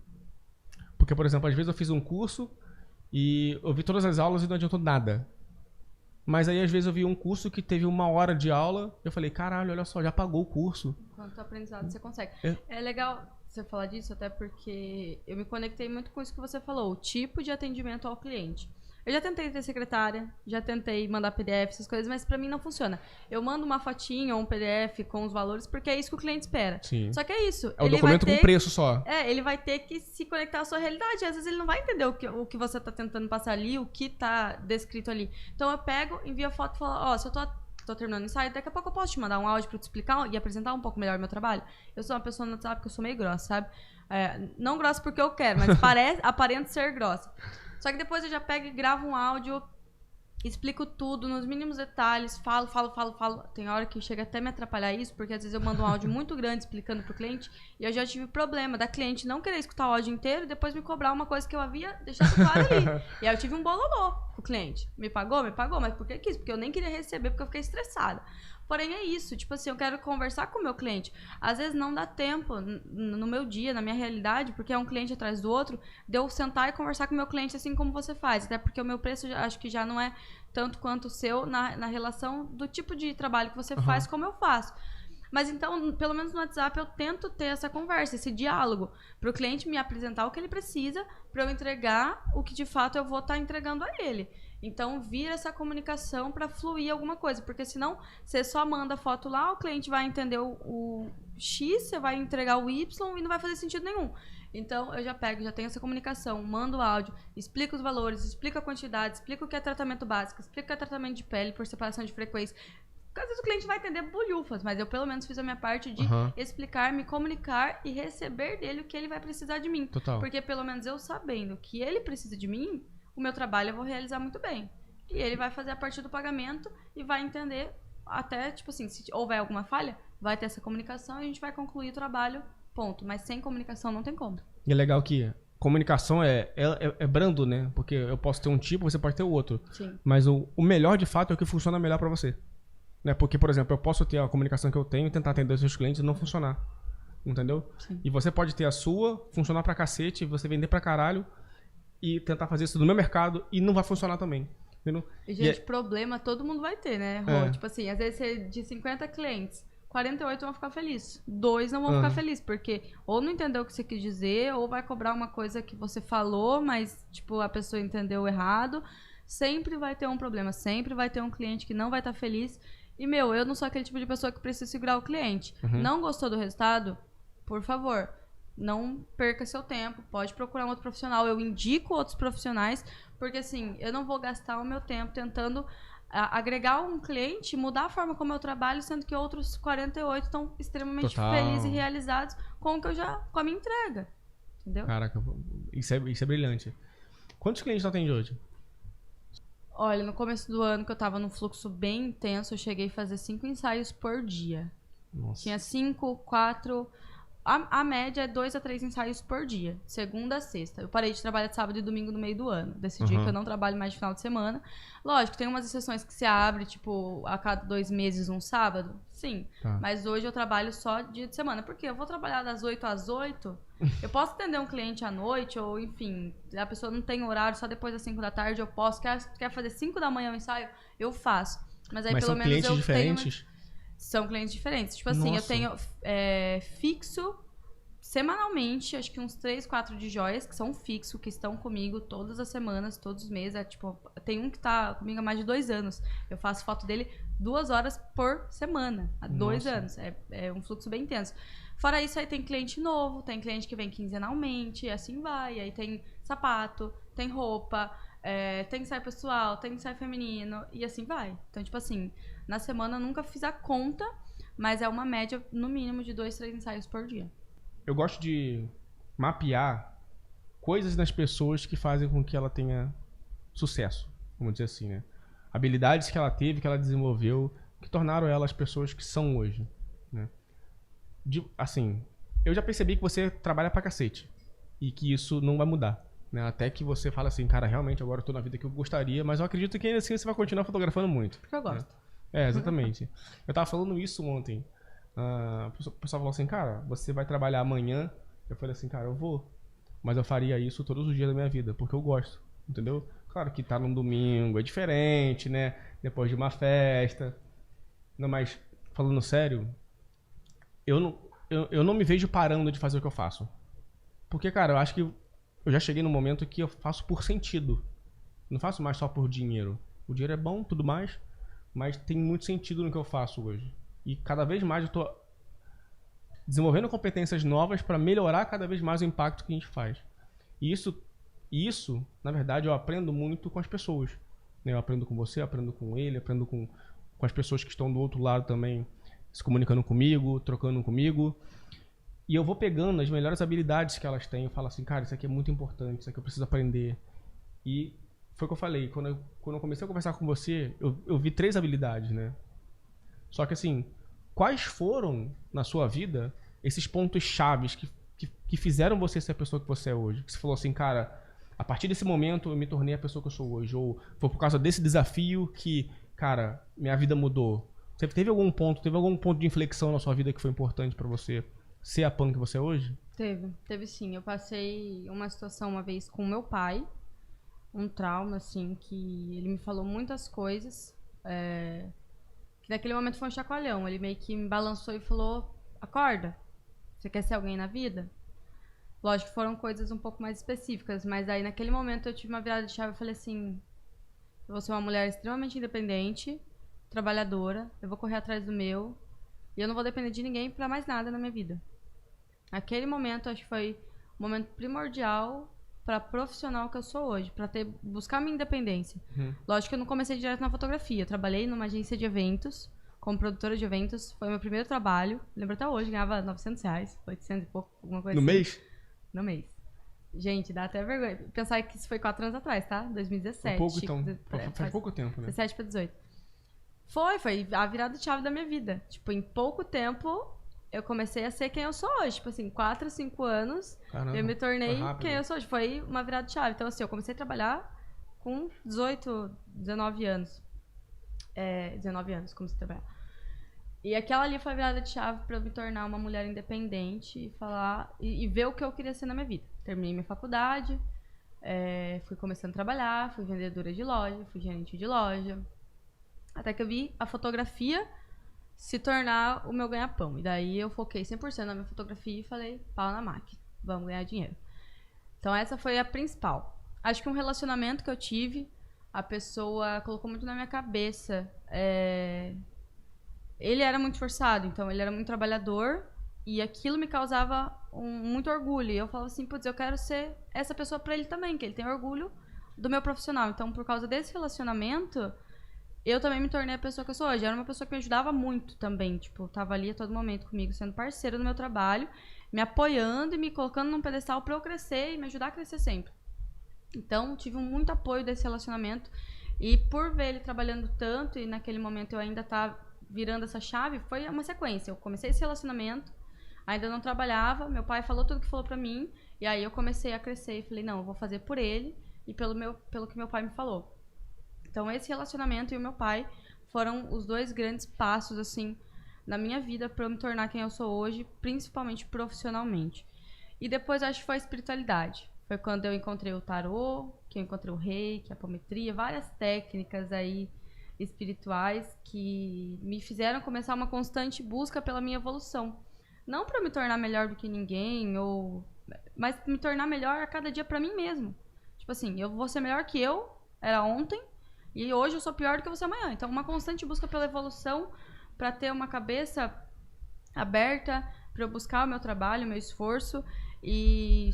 Porque, por exemplo, às vezes eu fiz um curso e eu vi todas as aulas e não adiantou nada. Mas aí, às vezes, eu vi um curso que teve 1 hora de aula e eu falei, caralho, olha só, já pagou o curso. Quanto aprendizado você consegue. É legal você falar disso, até porque eu me conectei muito com isso que você falou, o tipo de atendimento ao cliente. Eu já tentei ter secretária, já tentei mandar PDF, essas coisas, mas pra mim não funciona. Eu mando uma fotinha ou um PDF com os valores, porque é isso que o cliente espera. Sim. Só que é isso. É o documento com preço só. Ele vai ter que se conectar à sua realidade. Às vezes ele não vai entender o que você tá tentando passar ali, o que tá descrito ali. Então eu pego, envio a foto e falo, ó, se eu tô terminando o ensaio, daqui a pouco eu posso te mandar um áudio pra te explicar e apresentar um pouco melhor o meu trabalho. Eu sou uma pessoa no WhatsApp que eu sou meio grossa, sabe? Não grossa porque eu quero, mas aparento ser grossa. Só que depois eu já pego e gravo um áudio, explico tudo nos mínimos detalhes, falo. Tem hora que chega até me atrapalhar isso, porque às vezes eu mando um áudio muito grande explicando pro cliente e eu já tive problema da cliente não querer escutar o áudio inteiro e depois me cobrar uma coisa que eu havia deixado claro ali. E aí eu tive um bololô com o cliente. Me pagou, mas por que quis? Porque eu nem queria receber, porque eu fiquei estressada. Porém, é isso. Tipo assim, eu quero conversar com o meu cliente. Às vezes não dá tempo no meu dia, na minha realidade, porque é um cliente atrás do outro, de eu sentar e conversar com o meu cliente assim como você faz. Até porque o meu preço, acho que já não é tanto quanto o seu na relação do tipo de trabalho que você faz, como eu faço. Mas então, pelo menos no WhatsApp, eu tento ter essa conversa, esse diálogo, para o cliente me apresentar o que ele precisa, para eu entregar o que de fato eu vou estar entregando a ele. Então, vira essa comunicação para fluir alguma coisa, porque senão você só manda a foto lá, o cliente vai entender o X, você vai entregar o Y e não vai fazer sentido nenhum. Então, eu já tenho essa comunicação, mando o áudio, explico os valores, explico a quantidade, explico o que é tratamento básico, explico o que é tratamento de pele por separação de frequência. Porque às vezes o cliente vai entender bulhufas, mas eu pelo menos fiz a minha parte de explicar, me comunicar e receber dele o que ele vai precisar de mim. Total. Porque pelo menos eu sabendo que ele precisa de mim, o meu trabalho eu vou realizar muito bem. E ele vai fazer a partir do pagamento e vai entender até, tipo assim, se houver alguma falha, vai ter essa comunicação e a gente vai concluir o trabalho, ponto. Mas sem comunicação não tem como. E é legal que comunicação é brando, né? Porque eu posso ter um tipo, você pode ter o outro. Sim. Mas o melhor, de fato, é o que funciona melhor pra você. Né? Porque, por exemplo, eu posso ter a comunicação que eu tenho e tentar atender os seus clientes e não funcionar. Entendeu? Sim. E você pode ter a sua, funcionar pra cacete, você vender pra caralho e tentar fazer isso no meu mercado e não vai funcionar também. Entendeu? E, gente, problema todo mundo vai ter, né, Rô? Tipo assim, às vezes você, de 50 clientes, 48 vão ficar felizes. 2 não vão ficar felizes, porque ou não entendeu o que você quis dizer, ou vai cobrar uma coisa que você falou, mas, tipo, a pessoa entendeu errado. Sempre vai ter um problema, sempre vai ter um cliente que não vai estar feliz. E, meu, eu não sou aquele tipo de pessoa que precisa segurar o cliente. Não gostou do resultado? Por favor, não perca seu tempo, pode procurar um outro profissional. Eu indico outros profissionais, porque assim, eu não vou gastar o meu tempo tentando agregar um cliente, mudar a forma como eu trabalho, sendo que outros 48 estão extremamente felizes e realizados com com a minha entrega. Entendeu? Caraca, isso é brilhante. Quantos clientes tu atende hoje? Olha, no começo do ano que eu tava num fluxo bem intenso, eu cheguei a fazer 5 ensaios por dia. Nossa. Tinha 5, 4... A média é 2 a 3 ensaios por dia, segunda a sexta. Eu parei de trabalhar de sábado e domingo no meio do ano. Decidi que eu não trabalho mais de final de semana. Lógico, tem umas exceções que se abre, tipo, a cada 2 meses um sábado. Sim, mas hoje eu trabalho só dia de semana. Porque eu vou trabalhar das 8 às 8. Eu posso atender um cliente à noite, ou enfim, a pessoa não tem horário, só depois das 5 da tarde eu posso. Quer fazer 5 da manhã o ensaio? Eu faço. Mas aí pelo menos eu diferentes? São clientes diferentes. Tipo assim, eu tenho fixo semanalmente, acho que uns 3, 4 de joias, que são fixo, que estão comigo todas as semanas, todos os meses. Tipo, tem um que tá comigo há mais de 2 anos. Eu faço foto dele 2 horas por semana, há 2 anos. É um fluxo bem intenso. Fora isso, aí tem cliente novo, tem cliente que vem quinzenalmente, e assim vai. Aí tem sapato, tem roupa, tem ensaio pessoal, tem ensaio feminino, e assim vai. Então, tipo assim, na semana eu nunca fiz a conta, mas é uma média, no mínimo, de 2, 3 ensaios por dia. Eu gosto de mapear coisas nas pessoas que fazem com que ela tenha sucesso, vamos dizer assim, né? Habilidades que ela teve, que ela desenvolveu, que tornaram ela as pessoas que são hoje, né? Assim, eu já percebi que você trabalha pra cacete e que isso não vai mudar, né? Até que você fala assim, cara, realmente agora eu tô na vida que eu gostaria, mas eu acredito que ainda assim você vai continuar fotografando muito. Porque eu gosto. Né? Exatamente. Eu tava falando isso ontem. O pessoal falou assim, cara, você vai trabalhar amanhã? Eu falei assim, cara, eu vou. Mas eu faria isso todos os dias da minha vida, porque eu gosto, entendeu? Claro que tá num domingo, é diferente, né? Depois de uma festa. Não, mas, falando sério, eu não me vejo parando de fazer o que eu faço. Porque, cara, eu acho que eu já cheguei num momento que eu faço por sentido. Não faço mais só por dinheiro. O dinheiro é bom, tudo mais, mas tem muito sentido no que eu faço hoje. E cada vez mais eu tô desenvolvendo competências novas para melhorar cada vez mais o impacto que a gente faz. E isso, na verdade, eu aprendo muito com as pessoas. Eu aprendo com você, aprendo com ele, aprendo com as pessoas que estão do outro lado também, se comunicando comigo, trocando comigo. E eu vou pegando as melhores habilidades que elas têm. Eu falo assim, cara, isso aqui é muito importante, isso aqui eu preciso aprender. E foi o que eu falei. Quando eu comecei a conversar com você, eu vi 3 habilidades, né? Só que assim, quais foram, na sua vida, esses pontos chaves que fizeram você ser a pessoa que você é hoje? Que você falou assim, cara, a partir desse momento eu me tornei a pessoa que eu sou hoje. Ou foi por causa desse desafio que, cara, minha vida mudou. Você teve algum ponto de inflexão na sua vida que foi importante pra você ser a Pan que você é hoje? Teve sim. Eu passei uma situação uma vez com meu pai, um trauma, assim, que ele me falou muitas coisas, que naquele momento foi um chacoalhão. Ele meio que me balançou e falou, acorda, você quer ser alguém na vida? Lógico que foram coisas um pouco mais específicas, mas aí naquele momento eu tive uma virada de chave e falei assim, eu vou ser uma mulher extremamente independente, trabalhadora, eu vou correr atrás do meu, e eu não vou depender de ninguém pra mais nada na minha vida. Aquele momento, acho que foi o momento primordial pra profissional que eu sou hoje, pra buscar minha independência. Lógico que eu não comecei direto na fotografia, eu trabalhei numa agência de eventos como produtora de eventos. Foi meu primeiro trabalho. Lembro até hoje, ganhava R$900, 800 e pouco, alguma coisa No assim. mês? No mês. Gente, dá até vergonha. Pensar que isso foi 4 anos atrás, tá? 2017. Pouco, então. Faz pouco tempo, né? 17 pra 18. Foi a virada de chave da minha vida. Tipo, em pouco tempo, eu comecei a ser quem eu sou hoje. Tipo assim, 4, 5 anos, Caramba, eu me tornei foi rápido. quem eu sou hoje. Foi uma virada de chave. Então, assim, eu comecei a trabalhar com 18, 19 anos. 19 anos, comecei a trabalhar. E aquela ali foi a virada de chave pra eu me tornar uma mulher independente e falar e ver o que eu queria ser na minha vida. Terminei minha faculdade, fui começando a trabalhar, fui vendedora de loja, fui gerente de loja. Até que eu vi a fotografia se tornar o meu ganha-pão. E daí eu foquei 100% na minha fotografia e falei, pau na máquina, vamos ganhar dinheiro. Então essa foi a principal. Acho que um relacionamento que eu tive, a pessoa colocou muito na minha cabeça. Ele era muito esforçado, então ele era muito trabalhador e aquilo me causava muito orgulho. E eu falava assim, putz, eu quero ser essa pessoa pra ele também, que ele tem orgulho do meu profissional. Então, por causa desse relacionamento, eu também me tornei a pessoa que eu sou hoje. Era uma pessoa que me ajudava muito também, tipo, tava ali a todo momento comigo, sendo parceiro do meu trabalho, me apoiando e me colocando num pedestal pra eu crescer e me ajudar a crescer sempre. Então, tive muito apoio desse relacionamento. E por ver ele trabalhando tanto, e naquele momento eu ainda tava virando essa chave, foi uma sequência. Eu comecei esse relacionamento, ainda não trabalhava, meu pai falou tudo que falou pra mim, e aí eu comecei a crescer e falei, não, eu vou fazer por ele e pelo que meu pai me falou. Então esse relacionamento e o meu pai foram os dois grandes passos, assim, na minha vida pra eu me tornar quem eu sou hoje, principalmente profissionalmente. E depois acho que foi a espiritualidade. Foi quando eu encontrei o tarô, que eu encontrei o reiki, a apometria, várias técnicas aí espirituais que me fizeram começar uma constante busca pela minha evolução. Não para me tornar melhor do que ninguém, mas me tornar melhor a cada dia para mim mesmo. Tipo assim, eu vou ser melhor que eu era ontem e hoje eu sou pior do que eu vou ser amanhã. Então, uma constante busca pela evolução para ter uma cabeça aberta para eu buscar o meu trabalho, o meu esforço e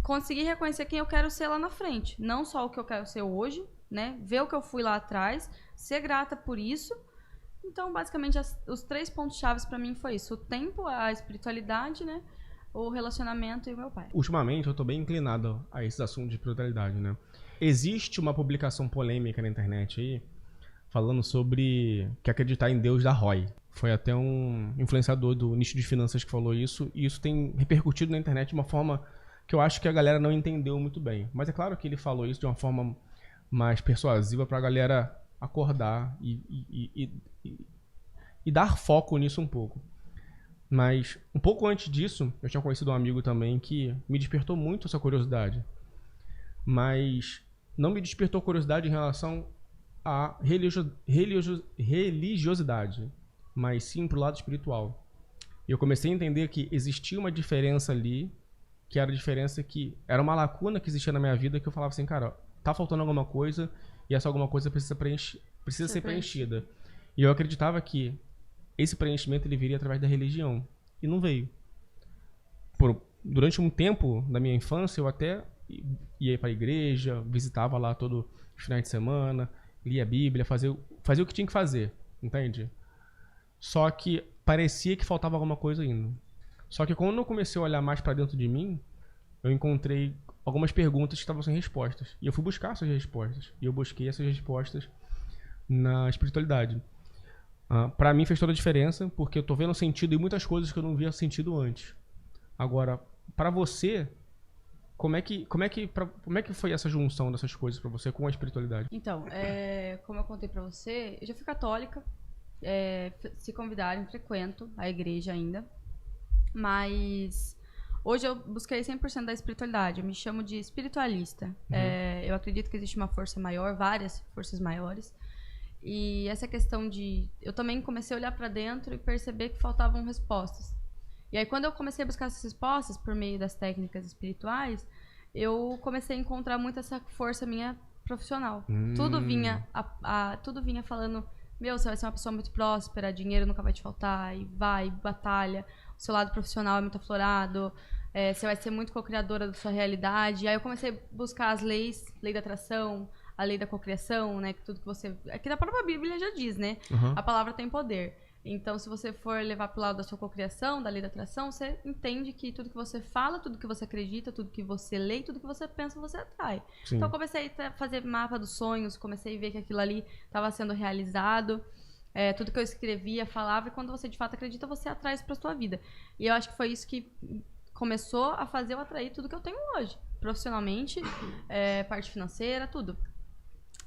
conseguir reconhecer quem eu quero ser lá na frente. Não só o que eu quero ser hoje, né? Ver o que eu fui lá atrás, ser grata por isso. Então, basicamente, os 3 pontos chaves para mim foi isso: o tempo, a espiritualidade, né? O relacionamento e o meu pai. Ultimamente, eu tô bem inclinado a esses assuntos de espiritualidade, né? Existe uma publicação polêmica na internet aí, falando sobre que acreditar em Deus dá ROI. Foi até um influenciador do nicho de finanças que falou isso, e isso tem repercutido na internet de uma forma que eu acho que a galera não entendeu muito bem. Mas é claro que ele falou isso de uma forma mais persuasiva pra galera acordar e dar foco nisso um pouco. Mas um pouco antes disso, eu tinha conhecido um amigo também que me despertou muito essa curiosidade. Mas não me despertou curiosidade em relação à religiosidade, mas sim pro lado espiritual. E eu comecei a entender que existia uma diferença ali, que era a diferença que era uma lacuna que existia na minha vida, que eu falava assim, cara, tá faltando alguma coisa e essa alguma coisa precisa ser preenchida. E eu acreditava que esse preenchimento ele viria através da religião. E não veio. Durante um tempo da minha infância, eu até ia para a igreja, visitava lá todos os finais de semana, lia a Bíblia, fazia o que tinha que fazer, entende? Só que parecia que faltava alguma coisa ainda. Só que quando eu comecei a olhar mais para dentro de mim, eu encontrei algumas perguntas que estavam sem respostas. E eu fui buscar essas respostas. E eu busquei essas respostas na espiritualidade. Pra mim fez toda a diferença, porque eu tô vendo sentido em muitas coisas que eu não via sentido antes. Agora, pra você, como é que foi essa junção dessas coisas pra você com a espiritualidade? Então, como eu contei pra você, eu já fui católica, se convidarem, frequento a igreja ainda, mas hoje eu busquei 100% da espiritualidade, eu me chamo de espiritualista. Eu acredito que existe uma força maior, várias forças maiores. E essa questão de... Eu também comecei a olhar pra dentro e perceber que faltavam respostas. E aí, quando eu comecei a buscar essas respostas por meio das técnicas espirituais, eu comecei a encontrar muito essa força minha profissional. Tudo vinha falando, meu, você vai ser uma pessoa muito próspera, dinheiro nunca vai te faltar, e vai, batalha, o seu lado profissional é muito aflorado, você vai ser muito co-criadora da sua realidade. E aí eu comecei a buscar as leis, lei da atração, a lei da cocriação, né, que tudo que você... Aqui na própria Bíblia já diz, né? A palavra tem poder. Então, se você for levar pro lado da sua cocriação, da lei da atração, você entende que tudo que você fala, tudo que você acredita, tudo que você lê, tudo que você pensa, você atrai. Sim. Então, eu comecei a fazer mapa dos sonhos, comecei a ver que aquilo ali estava sendo realizado. Tudo que eu escrevia, falava, e quando você de fato acredita, você atrai isso pra sua vida. E eu acho que foi isso que começou a fazer eu atrair tudo que eu tenho hoje. Profissionalmente, parte financeira, tudo.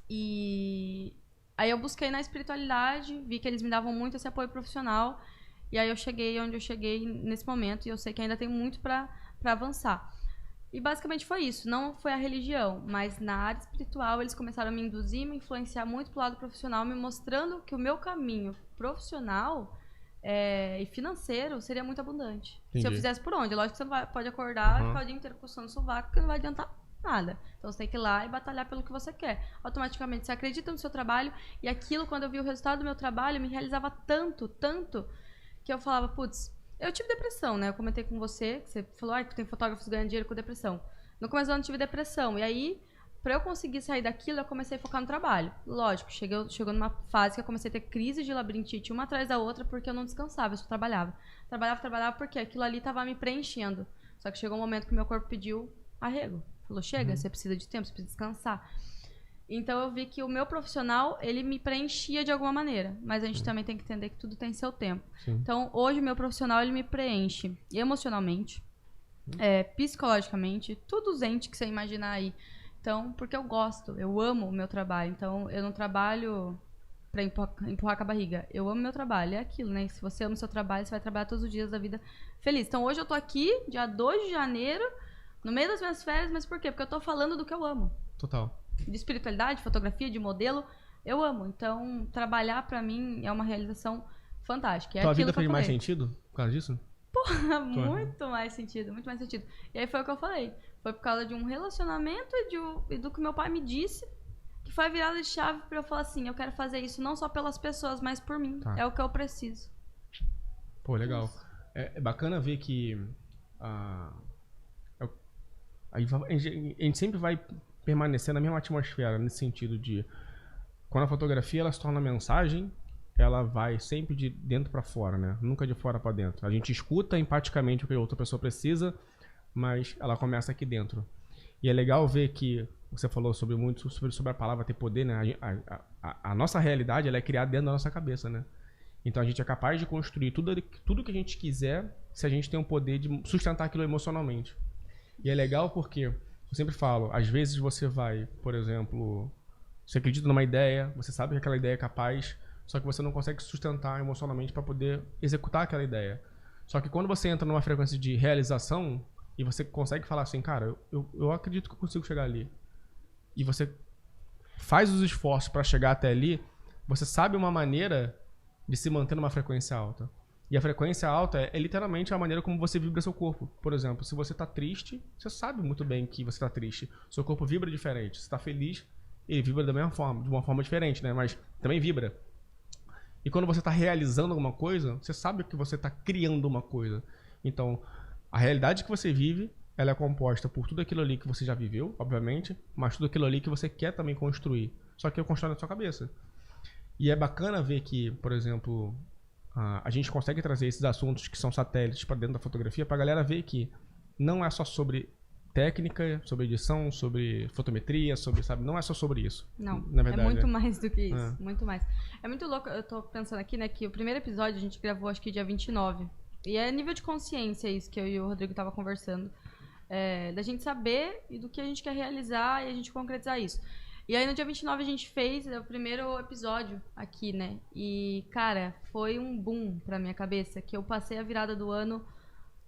E aí eu busquei na espiritualidade, vi que eles me davam muito esse apoio profissional. E aí eu cheguei onde eu cheguei nesse momento. E eu sei que ainda tem muito pra avançar. E basicamente foi isso. Não foi a religião, mas na área espiritual eles começaram a me induzir, me influenciar muito pro lado profissional, me mostrando que o meu caminho profissional e financeiro seria muito abundante. Entendi. Se eu fizesse por onde? Lógico que você não pode acordar e ficar o dia inteiro coçando o sovaco, porque não vai adiantar nada. Então você tem que ir lá e batalhar pelo que você quer. Automaticamente você acredita no seu trabalho, e aquilo, quando eu vi o resultado do meu trabalho, me realizava tanto, que eu falava, putz, eu tive depressão, né? Eu comentei com você, que você falou, que tem fotógrafos ganhando dinheiro com depressão. No começo do ano eu tive depressão, e aí, pra eu conseguir sair daquilo, eu comecei a focar no trabalho. Lógico, chegou numa fase que eu comecei a ter crise de labirintite, uma atrás da outra, porque eu não descansava, eu só trabalhava. Trabalhava porque aquilo ali tava me preenchendo. Só que chegou um momento que meu corpo pediu arrego. Falou, chega, você precisa de tempo, você precisa descansar. Então eu vi que o meu profissional, ele me preenchia de alguma maneira. Mas a gente também tem que entender que tudo tem seu tempo. Sim. Então hoje o meu profissional, ele me preenche emocionalmente, psicologicamente, tudo ente que você imaginar aí. Então, porque eu gosto, eu amo o meu trabalho. Então eu não trabalho pra empurrar com a barriga. Eu amo meu trabalho, é aquilo, né? Se você ama o seu trabalho, você vai trabalhar todos os dias da vida feliz. Então hoje eu tô aqui, dia 2 de janeiro, no meio das minhas férias, mas por quê? Porque eu tô falando do que eu amo. Total. De espiritualidade, de fotografia, de modelo, eu amo. Então, trabalhar pra mim é uma realização fantástica. Tua vida fez mais sentido por causa disso? Porra, muito mais sentido, muito mais sentido. E aí foi o que eu falei. Foi por causa de um relacionamento e do que meu pai me disse, que foi a virada de chave pra eu falar assim, eu quero fazer isso não só pelas pessoas, mas por mim. Tá. É o que eu preciso. Pô, legal. É bacana ver que a gente sempre vai permanecer na mesma atmosfera, nesse sentido de quando a fotografia ela se torna mensagem, ela vai sempre de dentro para fora, né? Nunca de fora para dentro. A gente escuta empaticamente o que a outra pessoa precisa, mas ela começa aqui dentro. E é legal ver que você falou sobre a palavra ter poder, né? A nossa realidade ela é criada dentro da nossa cabeça, né? Então a gente é capaz de construir tudo que a gente quiser se a gente tem o poder de sustentar aquilo emocionalmente. E é legal porque eu sempre falo, às vezes você vai, por exemplo, você acredita numa ideia, você sabe que aquela ideia é capaz, só que você não consegue sustentar emocionalmente para poder executar aquela ideia. Só que quando você entra numa frequência de realização e você consegue falar assim, cara, eu acredito que eu consigo chegar ali. E você faz os esforços para chegar até ali, você sabe uma maneira de se manter numa frequência alta. E a frequência alta é literalmente a maneira como você vibra seu corpo. Por exemplo, se você está triste, você sabe muito bem que você está triste. Seu corpo vibra diferente. Se está feliz, ele vibra da mesma forma, de uma forma diferente, né? Mas também vibra. E quando você está realizando alguma coisa, você sabe que você está criando uma coisa. Então, a realidade que você vive, ela é composta por tudo aquilo ali que você já viveu, obviamente, mas tudo aquilo ali que você quer também construir. Só que é construído na sua cabeça. E é bacana ver que, por exemplo, a gente consegue trazer esses assuntos que são satélites para dentro da fotografia para a galera ver que não é só sobre técnica, sobre edição, sobre fotometria, sabe? Não é só sobre isso. Não, na verdade, é muito mais do que isso, muito mais. É muito louco, eu tô pensando aqui, né, que o primeiro episódio a gente gravou acho que dia 29. E é nível de consciência isso que eu e o Rodrigo tava conversando. Da gente saber e do que a gente quer realizar e a gente concretizar isso. E aí no dia 29 a gente fez o primeiro episódio aqui, né? E, cara, foi um boom pra minha cabeça, que eu passei a virada do ano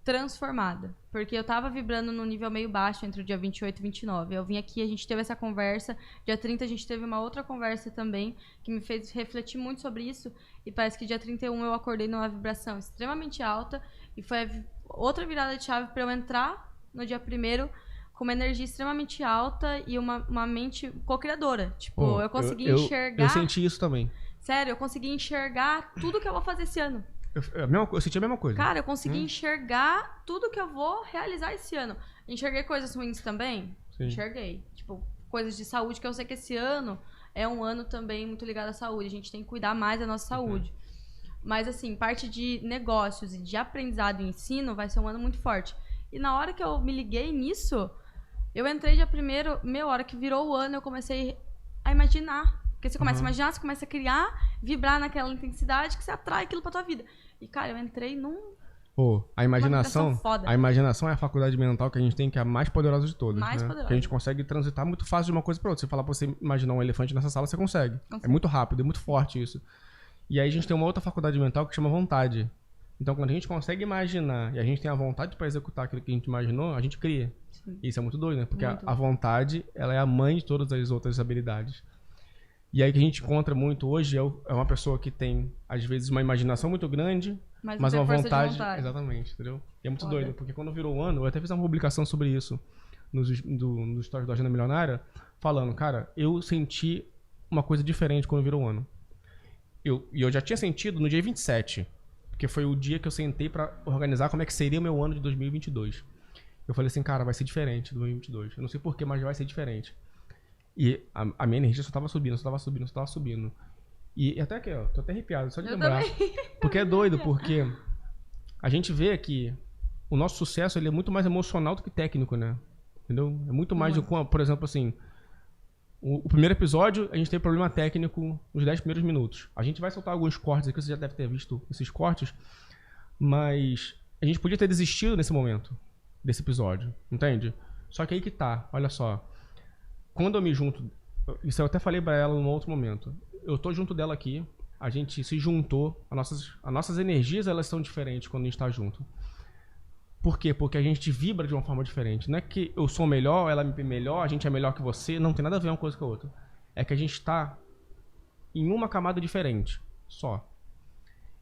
transformada. Porque eu tava vibrando num nível meio baixo entre o dia 28 e 29. Eu vim aqui, a gente teve essa conversa. Dia 30 a gente teve uma outra conversa também, que me fez refletir muito sobre isso. E parece que dia 31 eu acordei numa vibração extremamente alta. E foi outra virada de chave pra eu entrar no dia 1º com uma energia extremamente alta e uma mente co-criadora. Tipo, eu consegui enxergar... Eu senti isso também. Sério, eu consegui enxergar tudo que eu vou fazer esse ano. Eu senti a mesma coisa. Cara, eu consegui enxergar tudo que eu vou realizar esse ano. Enxerguei coisas ruins também? Sim. Enxerguei. Tipo, coisas de saúde, que eu sei que esse ano é um ano também muito ligado à saúde. A gente tem que cuidar mais da nossa saúde. Mas, assim, parte de negócios e de aprendizado e ensino vai ser um ano muito forte. E na hora que eu me liguei nisso, eu entrei já primeiro, hora que virou o ano, eu comecei a imaginar. Porque você começa a imaginar, você começa a criar, vibrar naquela intensidade que você atrai aquilo pra tua vida. E, cara, eu entrei a imaginação é a faculdade mental que a gente tem, que é a mais poderosa de todas. Mais né? poderosa. Que a gente consegue transitar muito fácil de uma coisa pra outra. Você falar pra você imaginar um elefante nessa sala, você consegue. É muito rápido, é muito forte isso. E aí a gente tem uma outra faculdade mental que chama vontade. Então, quando a gente consegue imaginar e a gente tem a vontade pra executar aquilo que a gente imaginou, a gente cria. Sim. Isso é muito doido, né? Porque a vontade, ela é a mãe de todas as outras habilidades. E aí que a gente encontra muito hoje é uma pessoa que tem, às vezes, uma imaginação muito grande, mas uma vontade. Exatamente, entendeu? E é muito doido, porque quando virou o ano, eu até fiz uma publicação sobre isso nos stories da Agenda Milionária, falando, cara, eu senti uma coisa diferente quando virou o ano. E eu já tinha sentido no dia 27, porque foi o dia que eu sentei pra organizar como é que seria o meu ano de 2022. Eu falei assim, cara, vai ser diferente do 2022. Eu não sei porquê, mas vai ser diferente. E a minha energia só tava subindo. E até aqui, ó, tô até arrepiado, só de lembrar. Porque é doido, porque a gente vê que o nosso sucesso ele é muito mais emocional do que técnico, né? Entendeu? É muito mais do que, por exemplo, assim, o primeiro episódio a gente teve problema técnico nos 10 primeiros minutos. A gente vai soltar alguns cortes aqui, você já deve ter visto esses cortes, mas a gente podia ter desistido nesse momento, desse episódio, entende? Só que aí que tá, olha só. Quando eu me junto, isso eu até falei pra ela num outro momento, eu tô junto dela aqui, a gente se juntou, as nossas energias elas são diferentes quando a gente tá junto. Por quê? Porque a gente vibra de uma forma diferente. Não é que eu sou melhor, ela é melhor, a gente é melhor que você, não tem nada a ver uma coisa com a outra. É que a gente tá em uma camada diferente, só.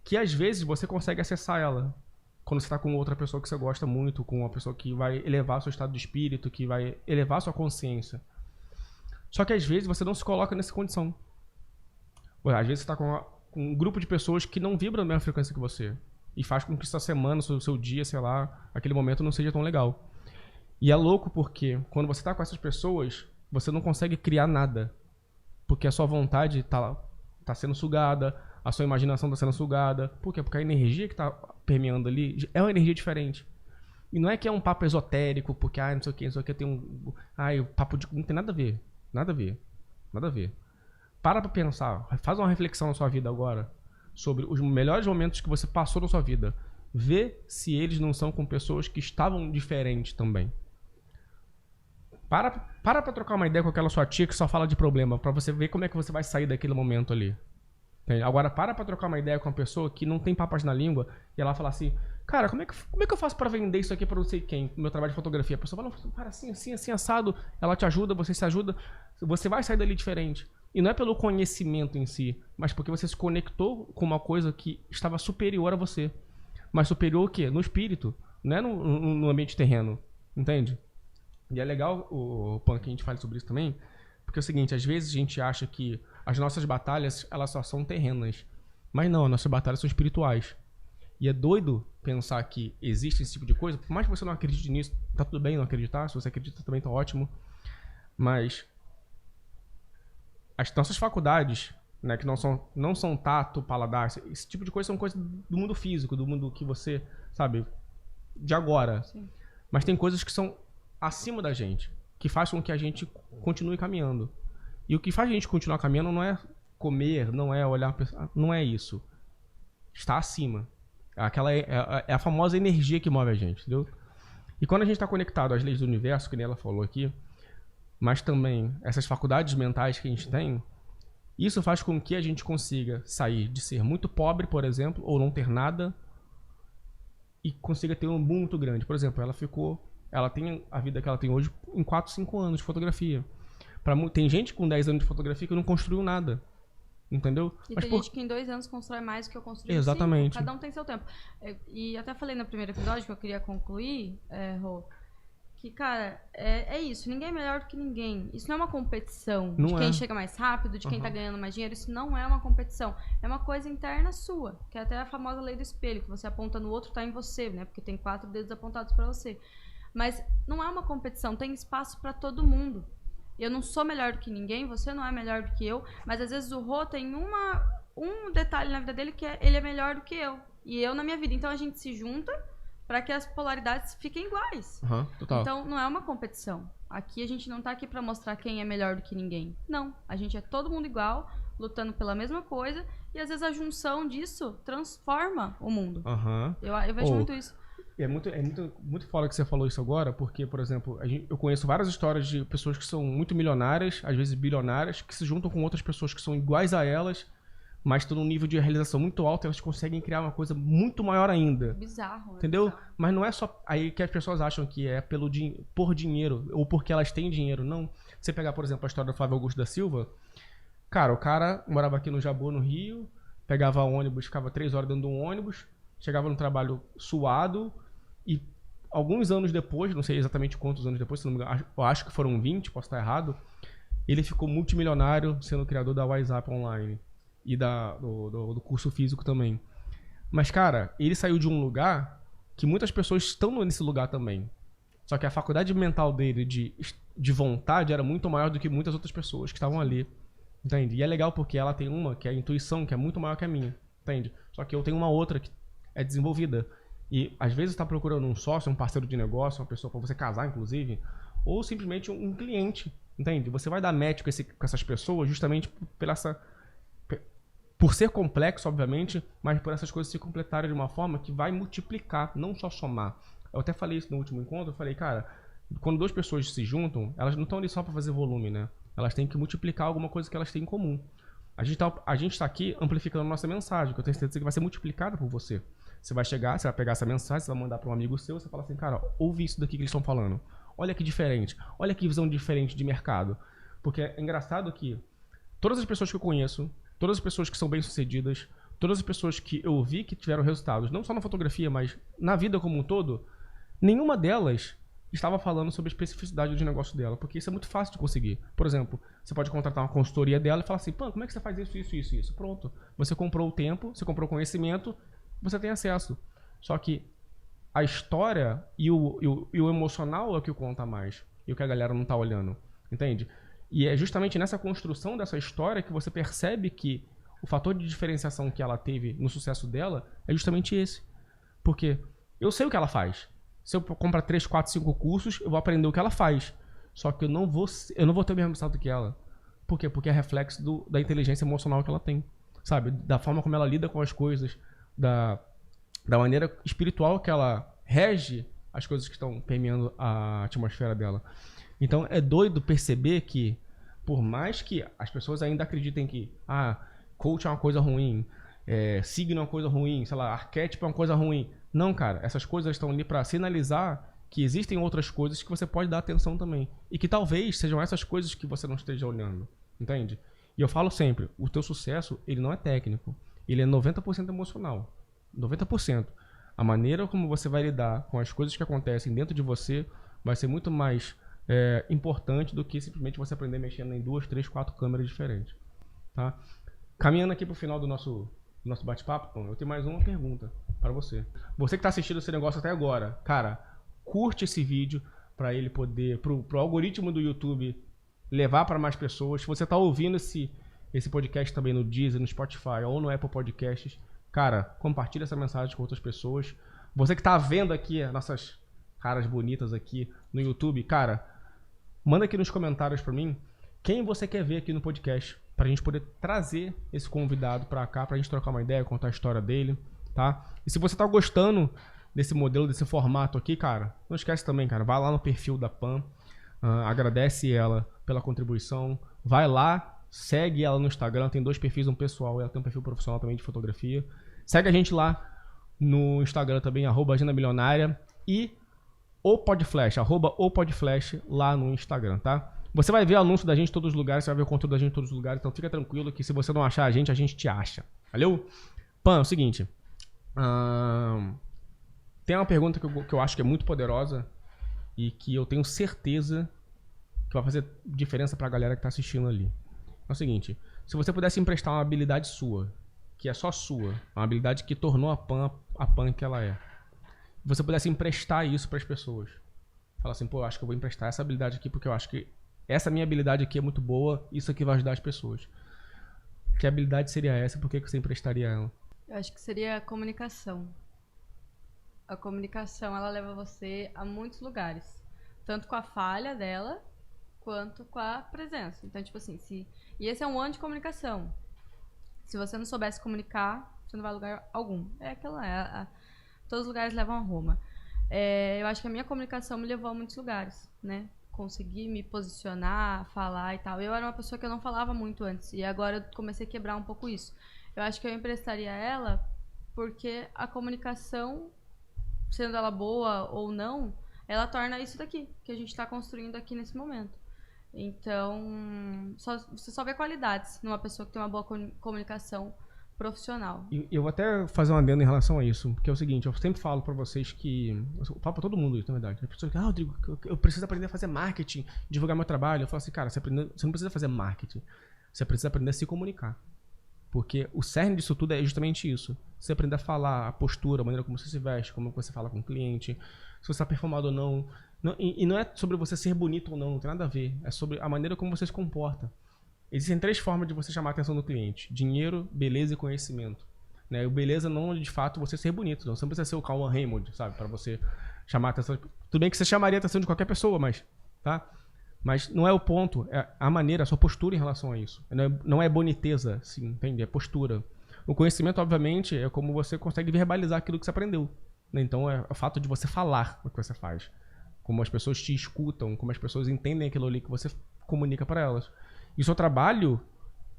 Que às vezes você consegue acessar ela quando você tá com outra pessoa que você gosta muito, com uma pessoa que vai elevar seu estado de espírito, que vai elevar sua consciência. Só que às vezes você não se coloca nessa condição. Às vezes você está com um grupo de pessoas que não vibram na mesma frequência que você. E faz com que essa semana, o seu dia, sei lá, aquele momento não seja tão legal. E é louco porque quando você está com essas pessoas, você não consegue criar nada. Porque a sua vontade tá sendo sugada, a sua imaginação está sendo sugada. Por quê? Porque a energia que está permeando ali é uma energia diferente. E não é que é um papo esotérico, porque não sei o que, tem o papo de... Não tem nada a ver. Nada a ver. Para pra pensar. Faz uma reflexão na sua vida agora sobre os melhores momentos que você passou na sua vida. Vê se eles não são com pessoas que estavam diferentes também. Para trocar uma ideia com aquela sua tia que só fala de problema, pra você ver como é que você vai sair daquele momento ali. Entende? Agora para trocar uma ideia com uma pessoa que não tem papas na língua e ela fala assim, cara, como é que eu faço pra vender isso aqui pra não sei quem, meu trabalho de fotografia? A pessoa fala, para assim, assado, ela te ajuda, você se ajuda, você vai sair dali diferente. E não é pelo conhecimento em si, mas porque você se conectou com uma coisa que estava superior a você. Mas superior o quê? No espírito, não é no ambiente terreno, entende? E é legal o Pan que a gente fale sobre isso também, porque é o seguinte, às vezes a gente acha que as nossas batalhas, elas só são terrenas. Mas não, as nossas batalhas são espirituais. E é doido pensar que existe esse tipo de coisa, por mais que você não acredite nisso, tá tudo bem não acreditar, se você acredita também tá ótimo. Mas as nossas faculdades, né, que não são tato, paladar, esse tipo de coisa são coisas do mundo físico, do mundo que você, sabe, de agora. Sim. Mas tem coisas que são acima da gente, que faz com que a gente continue caminhando. E o que faz a gente continuar caminhando não é comer, não é olhar, não é isso. Está acima. É a famosa energia que move a gente, entendeu? E quando a gente está conectado às leis do universo, que nem ela falou aqui, mas também essas faculdades mentais que a gente tem, isso faz com que a gente consiga sair de ser muito pobre, por exemplo, ou não ter nada, e consiga ter um boom muito grande. Por exemplo, ela tem a vida que ela tem hoje em 4, 5 anos de fotografia. Tem gente com 10 anos de fotografia que não construiu nada. Entendeu? E tem gente que em 2 anos constrói mais do que eu construí. Exatamente. 5. Cada um tem seu tempo. E até falei no primeiro episódio que eu queria concluir, Rô, que, cara, é isso. Ninguém é melhor do que ninguém. Isso não é uma competição de quem chega mais rápido, de quem tá ganhando mais dinheiro. Isso não é uma competição. É uma coisa interna sua. Que é até a famosa lei do espelho, que você aponta no outro, tá em você, né? Porque tem 4 dedos apontados pra você. Mas não é uma competição. Tem espaço pra todo mundo. Eu não sou melhor do que ninguém, você não é melhor do que eu, mas às vezes o Rô tem um detalhe na vida dele que ele é melhor do que eu. E eu na minha vida. Então a gente se junta pra que as polaridades fiquem iguais. Total. Então não é uma competição. Aqui a gente não tá aqui pra mostrar quem é melhor do que ninguém. Não. A gente é todo mundo igual, lutando pela mesma coisa. E às vezes a junção disso transforma o mundo. Eu vejo muito isso. É muito foda que você falou isso agora, porque, por exemplo, eu conheço várias histórias de pessoas que são muito milionárias, às vezes bilionárias, que se juntam com outras pessoas que são iguais a elas, mas estão num nível de realização muito alto, elas conseguem criar uma coisa muito maior ainda. Bizarro. Entendeu? Bizarro. Mas não é só aí que as pessoas acham que é por dinheiro, ou porque elas têm dinheiro. Não. Você pegar, por exemplo, a história do Flávio Augusto da Silva, cara, o cara morava aqui no Jabu, no Rio, pegava ônibus, ficava 3 horas dentro de um ônibus, chegava no trabalho suado, e alguns anos depois, não sei exatamente quantos anos depois, se não me engano, eu acho que foram 20, posso estar errado, ele ficou multimilionário sendo criador da WhatsApp Online e do curso físico também. Mas, cara, ele saiu de um lugar que muitas pessoas estão nesse lugar também. Só que a faculdade mental dele de vontade era muito maior do que muitas outras pessoas que estavam ali. Entende? E é legal porque ela tem uma, que é a intuição, que é muito maior que a minha. Entende? Só que eu tenho uma outra que é desenvolvida. E às vezes está procurando um sócio, um parceiro de negócio, uma pessoa para você casar, inclusive, ou simplesmente um cliente, entende? Você vai dar match com essas pessoas justamente por ser complexo, obviamente, mas por essas coisas se completarem de uma forma que vai multiplicar, não só somar. Eu até falei isso no último encontro, eu falei, cara, quando duas pessoas se juntam, elas não estão ali só para fazer volume, né? Elas têm que multiplicar alguma coisa que elas têm em comum. A gente tá aqui amplificando a nossa mensagem, que eu tenho certeza que vai ser multiplicada por você. Você vai chegar, você vai pegar essa mensagem, você vai mandar para um amigo seu, você fala assim, cara, ouve isso daqui que eles estão falando. Olha que diferente. Olha que visão diferente de mercado. Porque é engraçado que todas as pessoas que eu conheço, todas as pessoas que são bem-sucedidas, todas as pessoas que eu vi que tiveram resultados, não só na fotografia, mas na vida como um todo, nenhuma delas estava falando sobre a especificidade do negócio dela, porque isso é muito fácil de conseguir. Por exemplo, você pode contratar uma consultoria dela e falar assim, pô, como é que você faz isso? Pronto. Você comprou o tempo, você comprou o conhecimento, você tem acesso. Só que a história e o emocional é o que conta mais. E o que a galera não tá olhando. Entende? E é justamente nessa construção dessa história que você percebe que o fator de diferenciação que ela teve no sucesso dela é justamente esse. Porque eu sei o que ela faz. Se eu comprar 3, 4, 5 cursos, eu vou aprender o que ela faz. Só que eu não vou ter o mesmo resultado que ela. Por quê? Porque é reflexo da inteligência emocional que ela tem. Sabe? Da forma como ela lida com as coisas. Da maneira espiritual que ela rege as coisas que estão permeando a atmosfera dela. Então é doido perceber que, por mais que as pessoas ainda acreditem que coach é uma coisa ruim, signo é uma coisa ruim, sei lá, arquétipo é uma coisa ruim. Não, cara, essas coisas estão ali para sinalizar que existem outras coisas que você pode dar atenção também. E que talvez sejam essas coisas que você não esteja olhando. Entende? E eu falo sempre, o teu sucesso, ele não é técnico. Ele é 90% emocional. 90%. A maneira como você vai lidar com as coisas que acontecem dentro de você vai ser muito mais importante do que simplesmente você aprender mexendo em 2, 3, 4 câmeras diferentes. Tá? Caminhando aqui pro final do nosso bate-papo, eu tenho mais uma pergunta para você. Você que está assistindo esse negócio até agora, cara, curte esse vídeo para ele poder, pro algoritmo do YouTube levar para mais pessoas. Se você está ouvindo esse podcast também no Deezer, no Spotify ou no Apple Podcasts, cara, compartilha essa mensagem com outras pessoas. Você que está vendo aqui as nossas caras bonitas aqui no YouTube, cara, manda aqui nos comentários para mim quem você quer ver aqui no podcast, pra gente poder trazer esse convidado pra cá, pra gente trocar uma ideia, contar a história dele, tá? E se você tá gostando desse modelo, desse formato aqui, cara, não esquece também, cara, vai lá no perfil da Pam, agradece ela pela contribuição, vai lá, segue ela no Instagram, tem 2 perfis, um pessoal, ela tem um perfil profissional também de fotografia. Segue a gente lá no Instagram também, @agendamilionária, e o Podflash, @opodflash lá no Instagram, tá? Você vai ver o anúncio da gente em todos os lugares, você vai ver o conteúdo da gente em todos os lugares, então fica tranquilo que se você não achar a gente te acha. Valeu? Pan, é o seguinte. Tem uma pergunta que eu acho que é muito poderosa e que eu tenho certeza que vai fazer diferença pra galera que tá assistindo ali. É o seguinte. Se você pudesse emprestar uma habilidade sua, que é só sua, uma habilidade que tornou a Pan que ela é, você pudesse emprestar isso pras pessoas. Fala assim, pô, eu acho que eu vou emprestar essa habilidade aqui porque eu acho que essa minha habilidade aqui é muito boa, isso aqui vai ajudar as pessoas. Que habilidade seria essa e por que você emprestaria ela? Eu acho que seria a comunicação. A comunicação, ela leva você a muitos lugares. Tanto com a falha dela, quanto com a presença. Então, tipo assim, e esse é um ano de comunicação. Se você não soubesse comunicar, você não vai a lugar algum. Todos os lugares levam a Roma. Eu acho que a minha comunicação me levou a muitos lugares, né? Consegui me posicionar, falar e tal. Eu era uma pessoa que eu não falava muito antes. E agora eu comecei a quebrar um pouco isso. Eu acho que eu emprestaria ela porque a comunicação, sendo ela boa ou não, ela torna isso daqui, que a gente está construindo aqui nesse momento. Então, você só vê qualidades numa pessoa que tem uma boa comunicação profissional. E eu vou até fazer um adendo em relação a isso, porque é o seguinte, eu sempre falo pra vocês que... Eu falo pra todo mundo isso, na verdade. As pessoas dizem, Rodrigo, eu preciso aprender a fazer marketing, divulgar meu trabalho. Eu falo assim, cara, você não precisa fazer marketing, você precisa aprender a se comunicar. Porque o cerne disso tudo é justamente isso. Você aprender a falar, a postura, a maneira como você se veste, como você fala com o cliente, se você está perfumado ou não. E não é sobre você ser bonito ou não tem nada a ver. É sobre a maneira como você se comporta. Existem 3 formas de você chamar a atenção do cliente. Dinheiro, beleza e conhecimento. Né? O beleza não é de fato você ser bonito. Não. Você não precisa ser o Cauã Raymond, sabe? Para você chamar a atenção. Tudo bem que você chamaria a atenção de qualquer pessoa, mas... Tá? Mas não é o ponto, é a maneira, a sua postura em relação a isso. Não é boniteza, sim, entende? É postura. O conhecimento, obviamente, é como você consegue verbalizar aquilo que você aprendeu. Né? Então, é o fato de você falar o que você faz. Como as pessoas te escutam, como as pessoas entendem aquilo ali que você comunica para elas. E o seu trabalho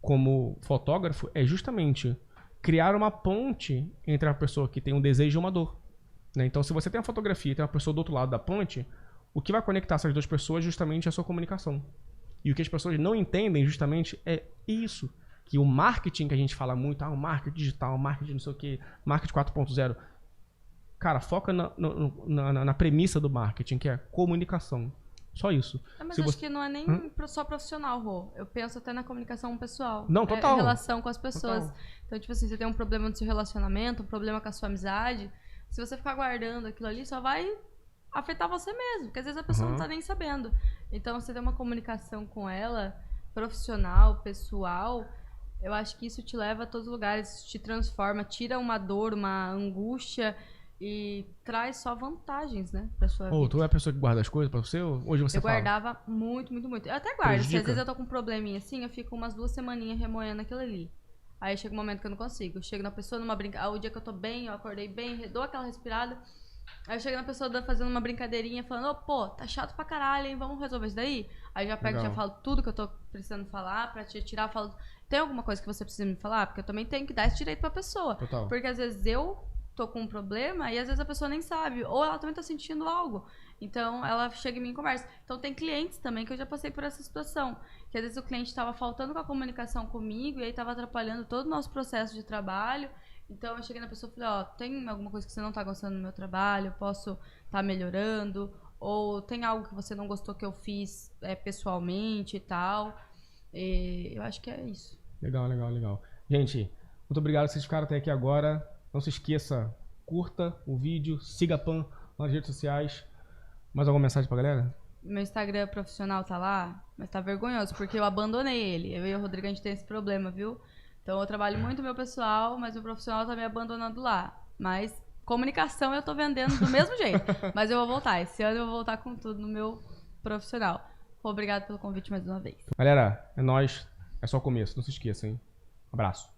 como fotógrafo é justamente criar uma ponte entre a pessoa que tem um desejo e uma dor. Né? Então, se você tem uma fotografia e tem uma pessoa do outro lado da ponte... O que vai conectar essas 2 pessoas justamente é a sua comunicação. E o que as pessoas não entendem justamente é isso. Que o marketing que a gente fala muito, o marketing digital, marketing não sei o que, marketing 4.0. Cara, foca na premissa do marketing, que é comunicação. Só isso. Mas acho que não é nem só profissional, Rô. Eu penso até na comunicação pessoal. Não, total. É relação com as pessoas. Total. Então, tipo assim, você tem um problema no seu relacionamento, um problema com a sua amizade. Se você ficar guardando aquilo ali, só vai... afetar você mesmo, porque às vezes a pessoa não tá nem sabendo. Então, você ter uma comunicação com ela, profissional, pessoal, eu acho que isso te leva a todos os lugares, te transforma, tira uma dor, uma angústia e traz só vantagens, né, pra sua vida. Tu é a pessoa que guarda as coisas pra você ou hoje você fala? Eu guardava muito, muito, muito. Eu até guardo, se às vezes eu tô com um probleminha assim, eu fico umas 2 semaninhas remoendo aquilo ali. Aí chega um momento que eu não consigo. Eu chego na pessoa numa brincadeira, o dia que eu tô bem, eu acordei bem, dou aquela respirada. Aí eu chego na pessoa fazendo uma brincadeirinha, falando, pô, tá chato pra caralho, hein, vamos resolver isso daí? Aí já pego e já falo tudo que eu tô precisando falar, pra te tirar, falo, tem alguma coisa que você precisa me falar? Porque eu também tenho que dar esse direito pra pessoa. Total. Porque às vezes eu tô com um problema e às vezes a pessoa nem sabe, ou ela também tá sentindo algo. Então ela chega em mim e conversa. Então tem clientes também que eu já passei por essa situação, que às vezes o cliente tava faltando com a comunicação comigo e aí tava atrapalhando todo o nosso processo de trabalho. Então eu cheguei na pessoa e falei, tem alguma coisa que você não tá gostando do meu trabalho, eu posso tá melhorando, ou tem algo que você não gostou que eu fiz pessoalmente e tal. E eu acho que é isso. Legal. Gente, muito obrigado por vocês ficaram até aqui agora. Não se esqueça, curta o vídeo, siga a Pan nas redes sociais. Mais alguma mensagem pra galera? Meu Instagram profissional tá lá, mas tá vergonhoso, porque eu abandonei ele. Eu e o Rodrigo, a gente tem esse problema, viu? Então eu trabalho muito meu pessoal, mas o profissional tá me abandonando lá. Mas comunicação eu tô vendendo do mesmo jeito. Mas eu vou voltar. Esse ano eu vou voltar com tudo no meu profissional. Obrigado pelo convite mais uma vez. Galera, é nóis. É só o começo. Não se esqueça, hein? Abraço.